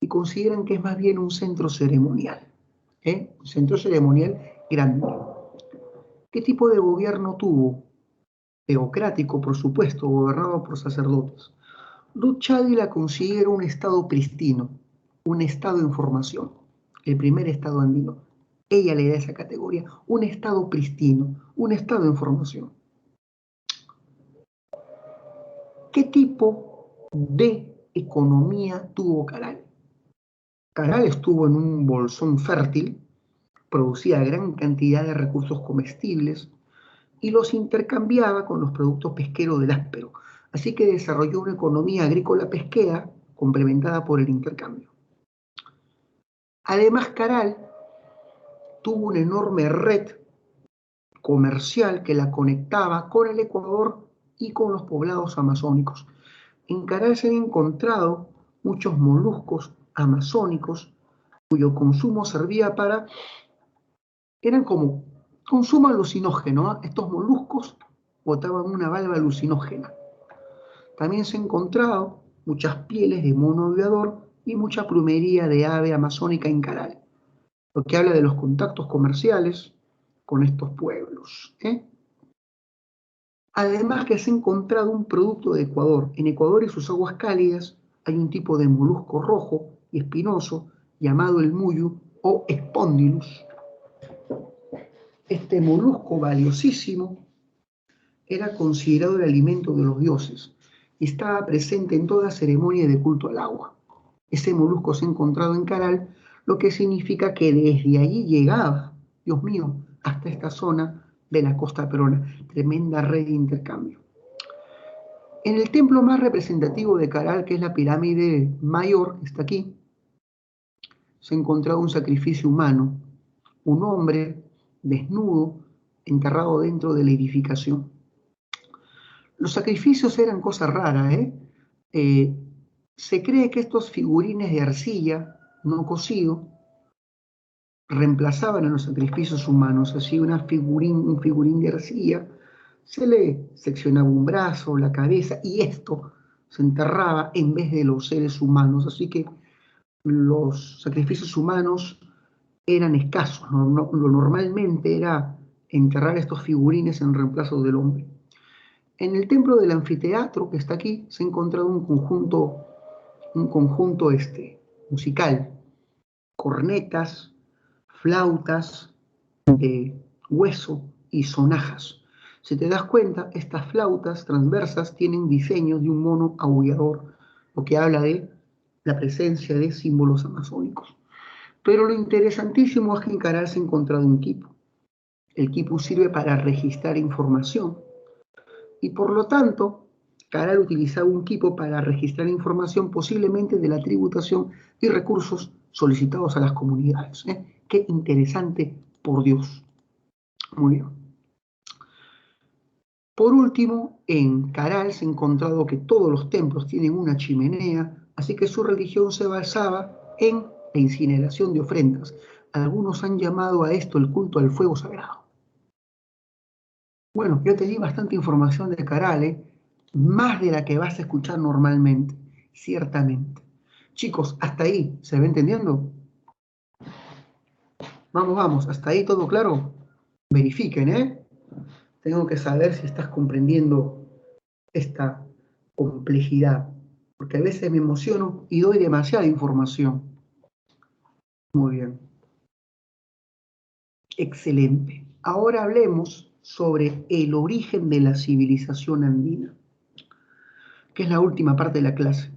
y consideran que es más bien un centro ceremonial, un centro ceremonial grande. ¿Qué tipo de gobierno tuvo? Teocrático, por supuesto, gobernado por sacerdotes. Ruchadi la considera un estado pristino, un estado en formación, el primer estado andino. Ella le da esa categoría, un estado pristino, un estado en formación. ¿Qué tipo de economía tuvo Caral? Caral estuvo en un bolsón fértil, producía gran cantidad de recursos comestibles y los intercambiaba con los productos pesqueros del áspero. Así que desarrolló una economía agrícola pesquera complementada por el intercambio. Además, Caral tuvo una enorme red comercial que la conectaba con el Ecuador y con los poblados amazónicos. En Caral se han encontrado muchos moluscos amazónicos cuyo consumo servía para, eran como consumo alucinógeno, ¿eh? Estos moluscos botaban una valva alucinógena. También se han encontrado muchas pieles de mono aviador y mucha plumería de ave amazónica en Caral, lo que habla de los contactos comerciales con estos pueblos. Además que se ha encontrado un producto de Ecuador. En Ecuador y sus aguas cálidas hay un tipo de molusco rojo y espinoso llamado el muyu o Spondylus. Este molusco valiosísimo era considerado el alimento de los dioses y estaba presente en toda ceremonia de culto al agua. Ese molusco se ha encontrado en Caral, lo que significa que desde allí llegaba, Dios mío, hasta esta zona de la costa peruana. Tremenda red de intercambio. En el templo más representativo de Caral, que es la pirámide mayor, que está aquí, se ha encontrado un sacrificio humano, un hombre desnudo, enterrado dentro de la edificación. Los sacrificios eran cosa rara, se cree que estos figurines de arcilla, no cocido, reemplazaban a los sacrificios humanos. Así un figurín de arcilla, se le seccionaba un brazo, la cabeza, y esto se enterraba en vez de los seres humanos. Así que los sacrificios humanos eran escasos, lo normalmente era enterrar estos figurines en reemplazo del hombre. En el templo del anfiteatro, que está aquí, se ha encontrado un conjunto musical, cornetas, flautas de hueso y sonajas. Si te das cuenta, estas flautas transversas tienen diseños de un mono aullador, lo que habla de la presencia de símbolos amazónicos. Pero lo interesantísimo es que en Caral se ha encontrado un quipu. El quipu sirve para registrar información y por lo tanto Caral utilizaba un quipu para registrar información posiblemente de la tributación y recursos solicitados a las comunidades. Qué interesante, por Dios. Muy bien. Por último, en Caral se ha encontrado que todos los templos tienen una chimenea, así que su religión se basaba en la incineración de ofrendas. Algunos han llamado a esto el culto al fuego sagrado. Bueno, yo te di bastante información de Caral, más de la que vas a escuchar normalmente, ciertamente. Chicos, hasta ahí, ¿se va entendiendo? Vamos, hasta ahí todo claro. Verifiquen, Tengo que saber si estás comprendiendo esta complejidad porque a veces me emociono y doy demasiada información. Muy bien. Excelente. Ahora hablemos sobre el origen de la civilización andina, que es la última parte de la clase.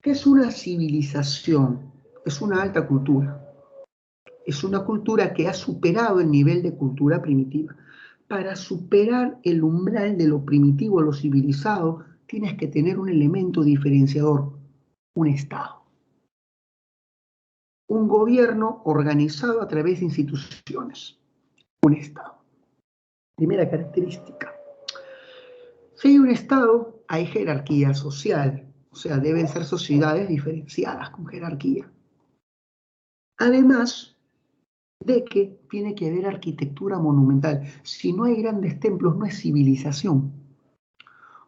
¿Qué es una civilización? Es una alta cultura. Es una cultura que ha superado el nivel de cultura primitiva. Para superar el umbral de lo primitivo a lo civilizado, tienes que tener un elemento diferenciador, un Estado. Un gobierno organizado a través de instituciones, un Estado. Primera característica. Si hay un Estado, hay jerarquía social, o sea, deben ser sociedades diferenciadas con jerarquía. Además de que tiene que haber arquitectura monumental. Si no hay grandes templos, no es civilización.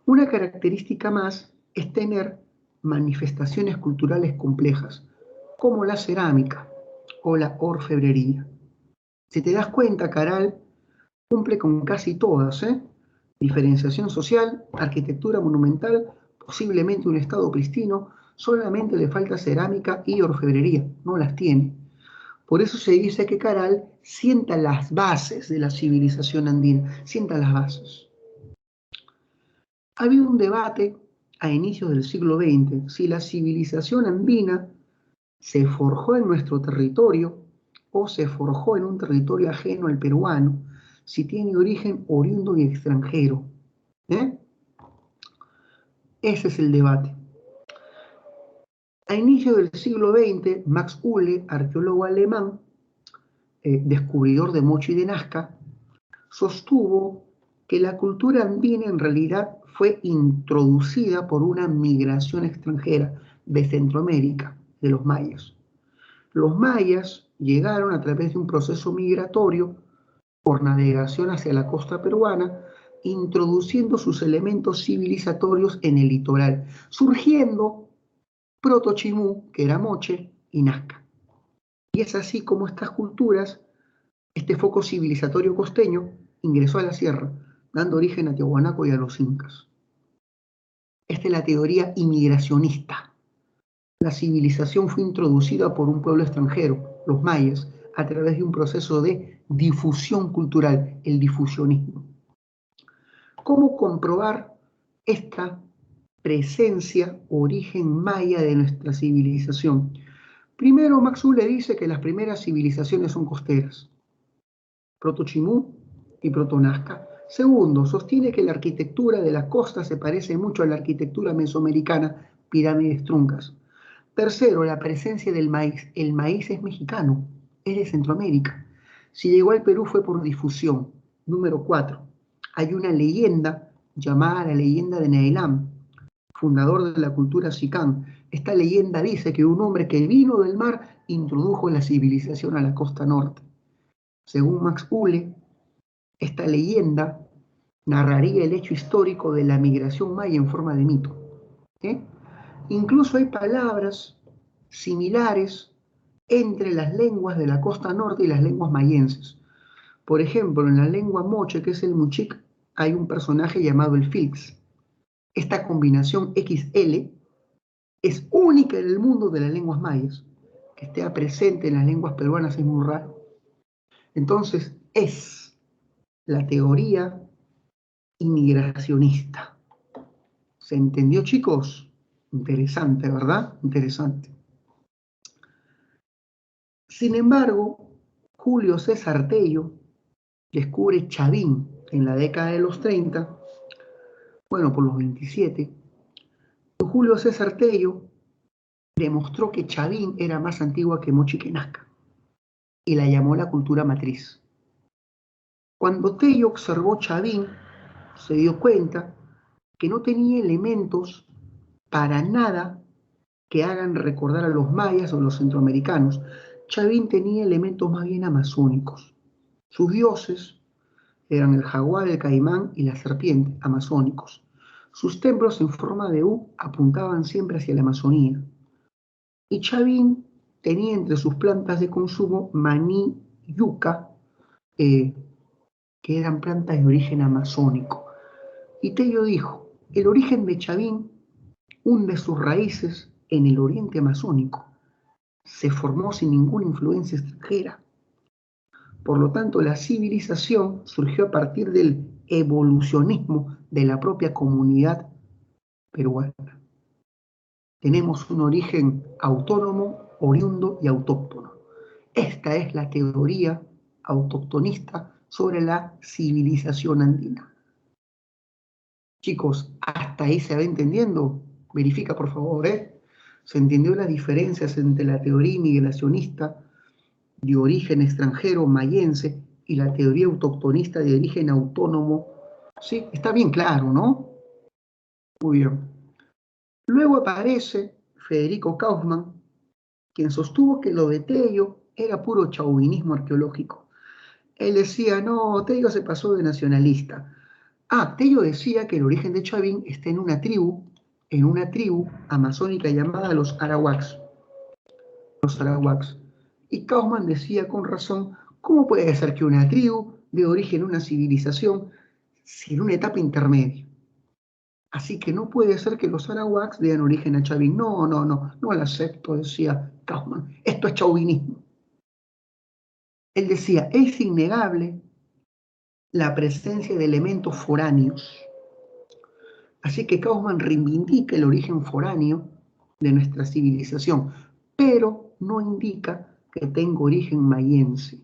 Una característica más es tener manifestaciones culturales complejas, como la cerámica o la orfebrería. Si te das cuenta, Caral cumple con casi todas, ¿eh? Diferenciación social, arquitectura monumental, posiblemente un estado pristino, solamente le falta cerámica y orfebrería, no las tiene. Por eso se dice que Caral sienta las bases de la civilización andina, sienta las bases. Ha habido un debate a inicios del siglo XX si la civilización andina se forjó en nuestro territorio o se forjó en un territorio ajeno al peruano, si tiene origen oriundo y extranjero. Ese es el debate. A inicios del siglo XX, Max Uhle, arqueólogo alemán, descubridor de Moche y de Nazca, sostuvo que la cultura andina en realidad fue introducida por una migración extranjera de Centroamérica, de los mayas. Los mayas llegaron a través de un proceso migratorio por navegación hacia la costa peruana, introduciendo sus elementos civilizatorios en el litoral, surgiendo Proto-Chimú, que era Moche, y Nazca. Y es así como estas culturas, este foco civilizatorio costeño, ingresó a la sierra, dando origen a Tiahuanaco y a los incas. Esta es la teoría inmigracionista. La civilización fue introducida por un pueblo extranjero, los mayas, a través de un proceso de difusión cultural, el difusionismo. ¿Cómo comprobar esta presencia, origen maya de nuestra civilización? Primero, Max Uhle dice que las primeras civilizaciones son costeras, Proto-Chimú y Proto-Nazca. Segundo, sostiene que la arquitectura de la costa se parece mucho a la arquitectura mesoamericana, pirámides truncas. Tercero, la presencia del maíz. El maíz es mexicano, es de Centroamérica. Si llegó al Perú fue por difusión. Número 4, hay una leyenda llamada la leyenda de Neelam, fundador de la cultura Xicán. Esta leyenda dice que un hombre que vino del mar introdujo la civilización a la costa norte. Según Max Uhle, esta leyenda narraría el hecho histórico de la migración maya en forma de mito. Incluso hay palabras similares entre las lenguas de la costa norte y las lenguas mayenses. Por ejemplo, en la lengua moche, que es el muchic, hay un personaje llamado el Filx. Esta combinación XL es única en el mundo de las lenguas mayas. Que esté presente en las lenguas peruanas es muy raro. Entonces, es la teoría inmigracionista. ¿Se entendió, chicos? Interesante, ¿verdad? Interesante. Sin embargo, Julio César Tello descubre Chavín en la década de los 30, bueno, por los 27. Julio César Tello demostró que Chavín era más antigua que Mochi que Nazca y la llamó la cultura matriz. Cuando Tello observó Chavín, se dio cuenta que no tenía elementos para nada que hagan recordar a los mayas o los centroamericanos. Chavín tenía elementos más bien amazónicos. Sus dioses eran el jaguar, el caimán y la serpiente, amazónicos. Sus templos en forma de U apuntaban siempre hacia la Amazonía. Y Chavín tenía entre sus plantas de consumo maní, yuca, que eran plantas de origen amazónico. Y Tello dijo, el origen de Chavín hunde sus raíces en el oriente amazónico. Se formó sin ninguna influencia extranjera. Por lo tanto, la civilización surgió a partir del evolucionismo de la propia comunidad peruana. Tenemos un origen autónomo, oriundo y autóctono. Esta es la teoría autoctonista sobre la civilización andina. Chicos, ¿hasta ahí se va entendiendo? Verifica, por favor, ¿eh? ¿Se entendió las diferencias entre la teoría migracionista de origen extranjero mayense y la teoría autoctonista de origen autónomo? Sí, está bien claro, ¿no? Muy bien. Luego aparece Federico Kauffmann, quien sostuvo que lo de Tello era puro chauvinismo arqueológico. Él decía, no, Tello se pasó de nacionalista. Tello decía que el origen de Chavín está en una tribu amazónica llamada los Arawaks. Los Arawaks. Y Kauffmann decía con razón, ¿cómo puede ser que una tribu dé origen a una civilización sin una etapa intermedia? Así que no puede ser que los Arawaks den origen a Chavín. No lo acepto, decía Kauffmann. Esto es chauvinismo. Él decía, es innegable la presencia de elementos foráneos. Así que Kauffmann reivindica el origen foráneo de nuestra civilización, pero no indica que tenga origen mayense.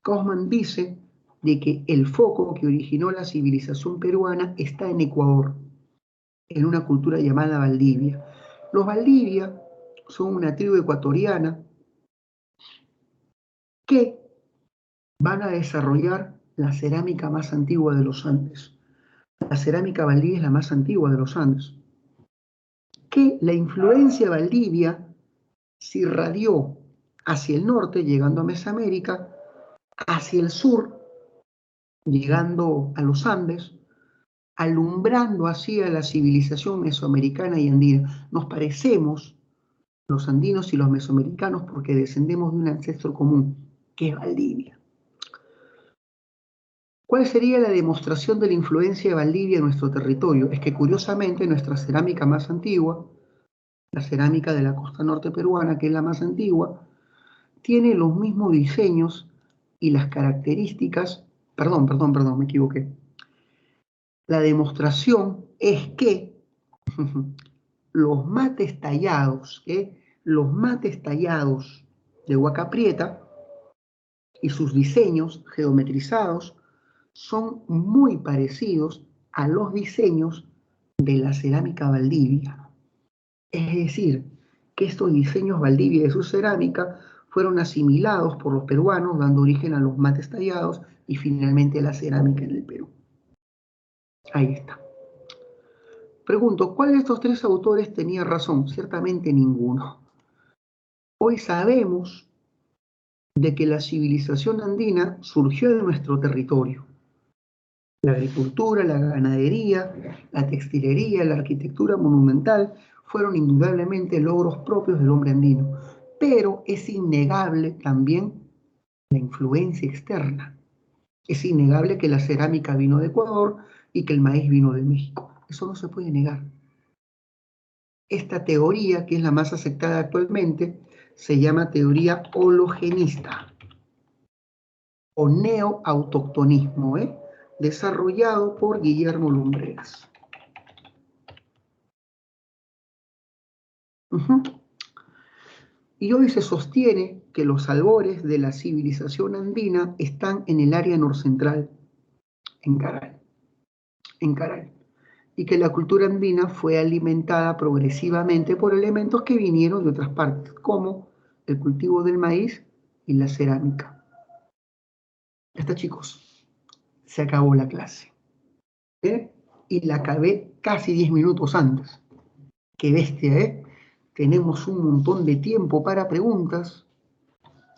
Kauffmann dice de que el foco que originó la civilización peruana está en Ecuador, en una cultura llamada Valdivia. Los Valdivia son una tribu ecuatoriana que van a desarrollar la cerámica más antigua de los Andes. La cerámica Valdivia es la más antigua de los Andes. Que la influencia Valdivia se irradió hacia el norte, llegando a Mesoamérica, hacia el sur, llegando a los Andes, alumbrando así a la civilización mesoamericana y andina. Nos parecemos los andinos y los mesoamericanos porque descendemos de un ancestro común, que es Valdivia. ¿Cuál sería la demostración de la influencia de Valdivia en nuestro territorio? Es que curiosamente nuestra cerámica más antigua, la cerámica de la costa norte peruana, que es la más antigua, tiene los mismos diseños y las características, perdón, me equivoqué. La demostración es que los mates tallados de Huaca Prieta y sus diseños geometrizados son muy parecidos a los diseños de la cerámica Valdivia. Es decir, que estos diseños Valdivia de su cerámica fueron asimilados por los peruanos, dando origen a los mates tallados y finalmente a la cerámica en el Perú. Ahí está. Pregunto, ¿cuál de estos tres autores tenía razón? Ciertamente ninguno. Hoy sabemos de que la civilización andina surgió de nuestro territorio. La agricultura, la ganadería, la textilería, la arquitectura monumental fueron indudablemente logros propios del hombre andino, pero es innegable también la influencia externa. Es innegable que la cerámica vino de Ecuador y que el maíz vino de México. Eso no se puede negar. Esta teoría, que es la más aceptada actualmente, se llama teoría hologenista o neoautoctonismo, desarrollado por Guillermo Lumbreras. Y hoy se sostiene que los albores de la civilización andina están en el área norcentral, en Caral, y que la cultura andina fue alimentada progresivamente por elementos que vinieron de otras partes, como el cultivo del maíz y la cerámica. Ya está, chicos, se acabó la clase. Y la acabé casi 10 minutos antes. Qué bestia, Tenemos un montón de tiempo para preguntas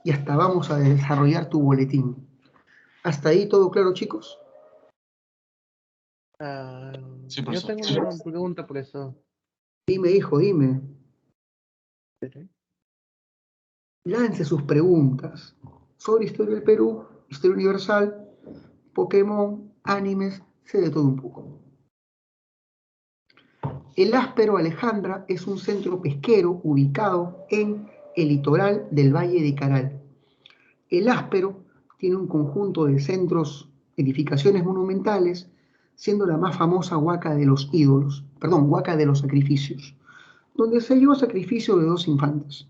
y hasta vamos a desarrollar tu boletín. ¿Hasta ahí todo claro, chicos? Sí, Yo profesor. tengo una pregunta, profesor. Dime, hijo, dime. Lance sus preguntas sobre historia del Perú, historia universal, Pokémon, animes, sé de todo un poco. El Áspero, Alejandra, es un centro pesquero ubicado en el litoral del Valle de Caral. El Áspero tiene un conjunto de centros, edificaciones monumentales, siendo la más famosa Huaca de los Ídolos, perdón, Huaca de los Sacrificios, donde se dio sacrificio de 2 infantes.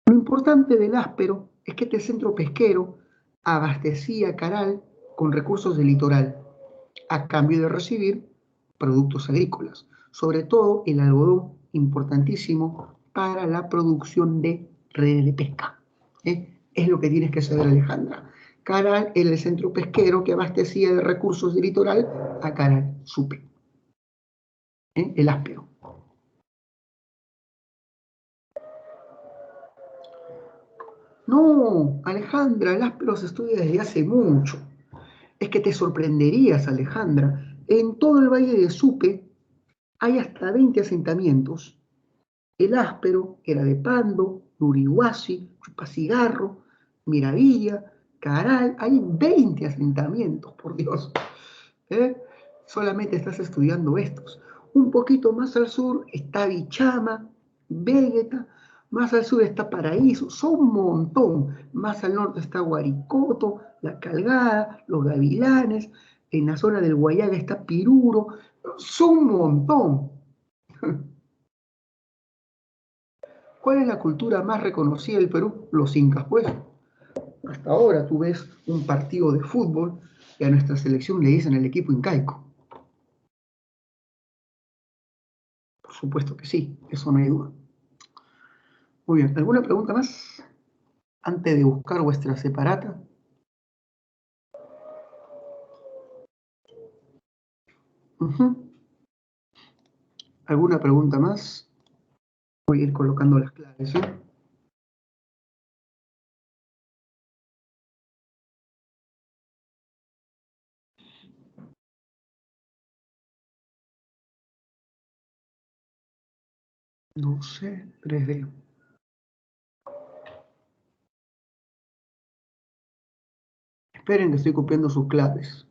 Lo importante del Áspero es que este centro pesquero abastecía Caral con recursos del litoral, a cambio de recibir productos agrícolas, sobre todo el algodón, importantísimo para la producción de redes de pesca. Es lo que tienes que saber, Alejandra. Caral era el centro pesquero que abastecía de recursos del litoral a Caral, Supe. El Áspero. No, Alejandra, el Áspero se estudia desde hace mucho. Es que te sorprenderías, Alejandra. En todo el valle de Supe hay hasta 20 asentamientos. El Áspero era de Pando, Lurihuasi, Chupacigarro, Miravilla, Caral. Hay 20 asentamientos, por Dios. Solamente estás estudiando estos. Un poquito más al sur está Bichama, Vegeta, más al sur está Paraíso, son un montón. Más al norte está Guaricoto, La Calgada, Los Gavilanes, en la zona del Guayaga está Piruro, son un montón. ¿Cuál es la cultura más reconocida del Perú? Los incas, pues. Hasta ahora tú ves un partido de fútbol y a nuestra selección le dicen el equipo incaico. Por supuesto que sí, eso no hay duda. Muy bien, ¿alguna pregunta más? Antes de buscar vuestra separata. ¿Alguna pregunta más? Voy a ir colocando las claves, ¿eh? No sé, 3D. Esperen que estoy copiando sus claves.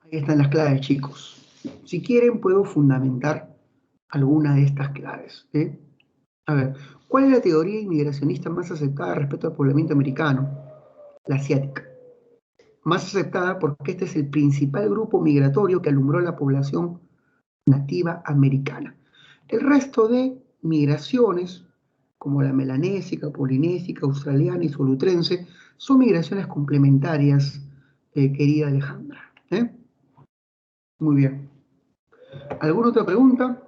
Ahí están las claves, chicos. Si quieren, puedo fundamentar alguna de estas claves, ¿eh? A ver, ¿cuál es la teoría inmigracionista más aceptada respecto al poblamiento americano? La asiática. Más aceptada porque este es el principal grupo migratorio que alumbró a la población nativa americana. El resto de migraciones, como la melanésica, polinésica, australiana y solutrense, son migraciones complementarias, querida Alejandra. Muy bien. ¿Alguna otra pregunta?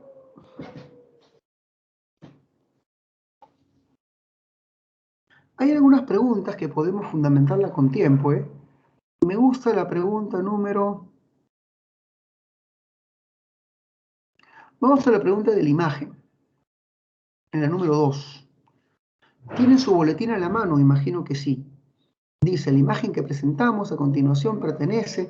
Hay algunas preguntas que podemos fundamentarla con tiempo. Me gusta la pregunta número... Vamos a la pregunta de la imagen, en la número 2. ¿Tienen su boletín a la mano? Imagino que sí. Dice, la imagen que presentamos a continuación pertenece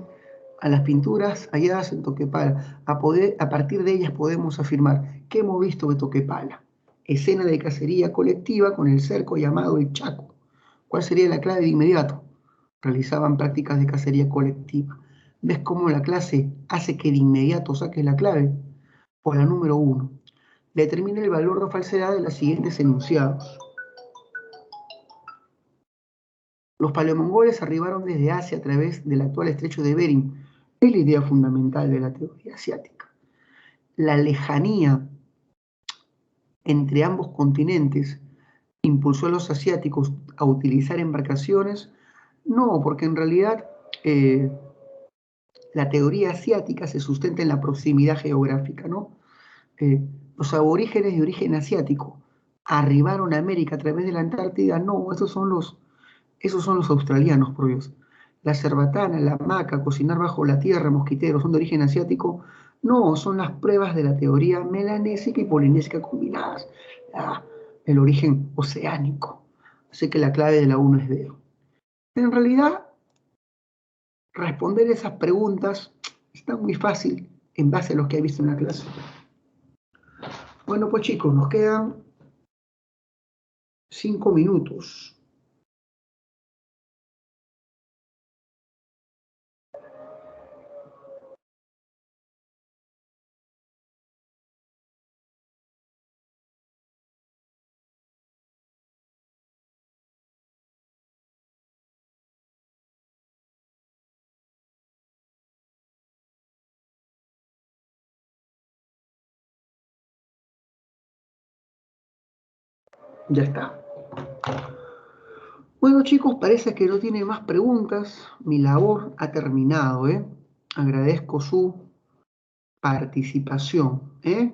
a las pinturas halladas en Toquepala. A partir de ellas podemos afirmar que hemos visto de Toquepala. Escena de cacería colectiva con el cerco llamado el Chaco. ¿Cuál sería la clave de inmediato? Realizaban prácticas de cacería colectiva. ¿Ves cómo la clase hace que de inmediato saques la clave? Por la número 1. Determina el valor de falsedad de los siguientes enunciados. Los paleomongoles arribaron desde Asia a través del actual estrecho de Bering. Es la idea fundamental de la teoría asiática. La lejanía entre ambos continentes impulsó a los asiáticos a utilizar embarcaciones. No, porque en realidad la teoría asiática se sustenta en la proximidad geográfica, ¿no? Los aborígenes de origen asiático arribaron a América a través de la Antártida. No, esos son los australianos, por Dios. La cerbatana, la hamaca, cocinar bajo la tierra, mosquiteros, ¿son de origen asiático? No, son las pruebas de la teoría melanésica y polinésica combinadas. El origen oceánico. Así que la clave de la 1 es D. En realidad, responder esas preguntas está muy fácil en base a lo que he visto en la clase. Bueno, pues chicos, nos quedan 5 minutos. Ya está. Bueno, chicos, parece que no tiene más preguntas. Mi labor ha terminado, ¿eh? Agradezco su participación, ¿eh?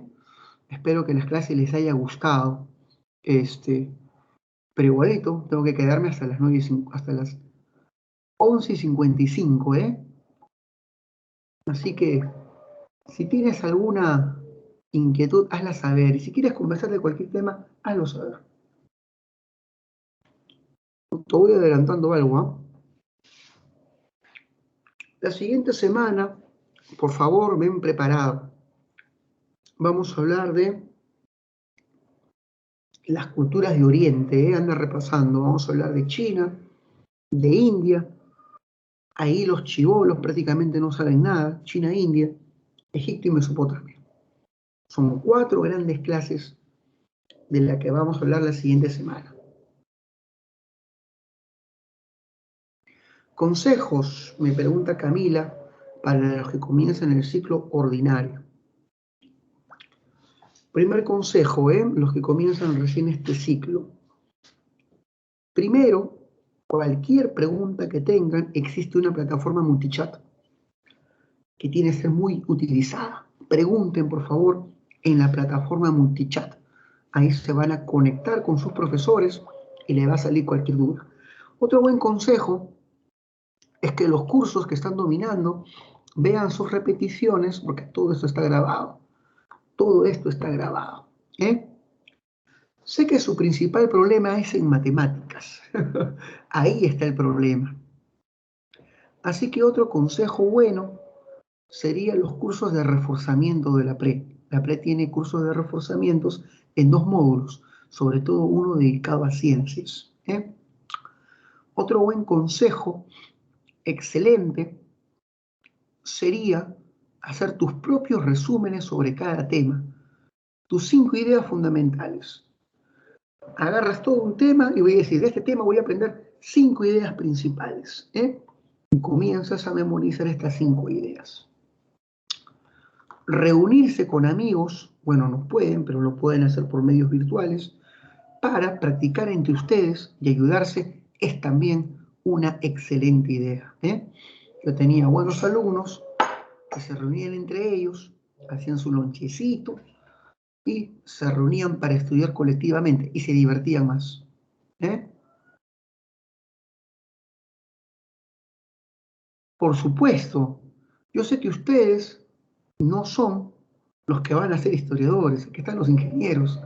Espero que las clases les haya gustado. Pero igualito, tengo que quedarme hasta las 11:55, ¿eh? Así que, si tienes alguna inquietud, hazla saber. Y si quieres conversar de cualquier tema, hazlo saber. Te voy adelantando algo, ¿ah? La siguiente semana, por favor, ven preparado. Vamos a hablar de las culturas de Oriente, ¿eh? Anda repasando. Vamos a hablar de China, de India. Ahí los chibolos prácticamente no saben nada. China, India, Egipto y Mesopotamia. Son 4 grandes clases de las que vamos a hablar la siguiente semana. Consejos, me pregunta Camila, para los que comienzan el ciclo ordinario. Primer consejo, los que comienzan recién este ciclo. Primero, cualquier pregunta que tengan, existe una plataforma multichat que tiene que ser muy utilizada. Pregunten, por favor, en la plataforma multichat. Ahí se van a conectar con sus profesores y les va a salir cualquier duda. Otro buen consejo es que los cursos que están dominando vean sus repeticiones, porque todo esto está grabado. Todo esto está grabado. Sé que su principal problema es en matemáticas. Ahí está el problema. Así que otro consejo bueno serían los cursos de reforzamiento de la PRE. La PRE tiene cursos de reforzamientos en 2 módulos, sobre todo uno dedicado a ciencias. Otro buen consejo, excelente, sería hacer tus propios resúmenes sobre cada tema, tus 5 ideas fundamentales. Agarras todo un tema y voy a decir, de este tema voy a aprender 5 ideas principales, y comienzas a memorizar estas 5 ideas. Reunirse con amigos, bueno, no pueden, pero lo pueden hacer por medios virtuales, para practicar entre ustedes y ayudarse, es también una excelente idea. Yo tenía buenos alumnos que se reunían entre ellos, hacían su lonchecito y se reunían para estudiar colectivamente y se divertían más. Por supuesto, yo sé que ustedes no son los que van a ser historiadores, aquí están los ingenieros.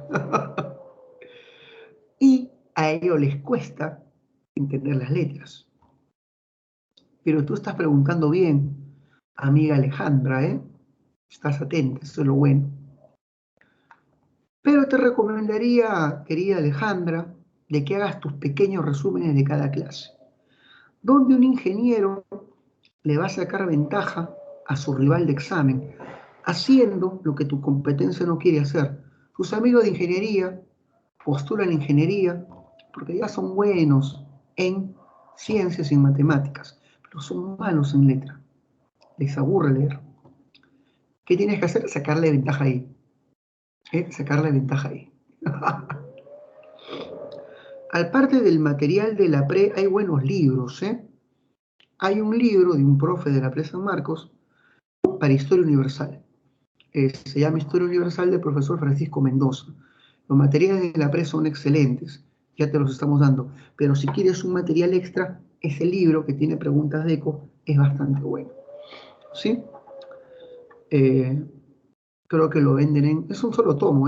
Y a ellos les cuesta entender las letras. Pero tú estás preguntando bien, amiga Alejandra, Estás atenta, eso es lo bueno. Pero te recomendaría, querida Alejandra, de que hagas tus pequeños resúmenes de cada clase, donde un ingeniero le va a sacar ventaja a su rival de examen, haciendo lo que tu competencia no quiere hacer. Tus amigos de ingeniería postulan ingeniería porque ya son buenos en ciencias y en matemáticas, pero son malos en letra. Les aburre leer. ¿Qué tienes que hacer? Sacarle ventaja ahí. Sacarle ventaja ahí. Al parte del material de la PRE hay buenos libros. Hay un libro de un profe de la PRE San Marcos para Historia Universal. Se llama Historia Universal del profesor Francisco Mendoza. Los materiales de la PRE son excelentes, ya te los estamos dando. Pero si quieres un material extra, ese libro que tiene preguntas de eco es bastante bueno. ¿Sí? Creo que lo venden en... Es un solo tomo,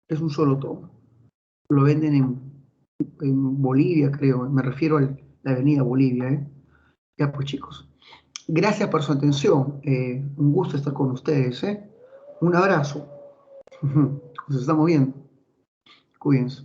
Es un solo tomo. Lo venden en Bolivia, creo. Me refiero a la avenida Bolivia, Ya pues, chicos. Gracias por su atención. Un gusto estar con ustedes, Un abrazo. Nos estamos viendo. Cuídense.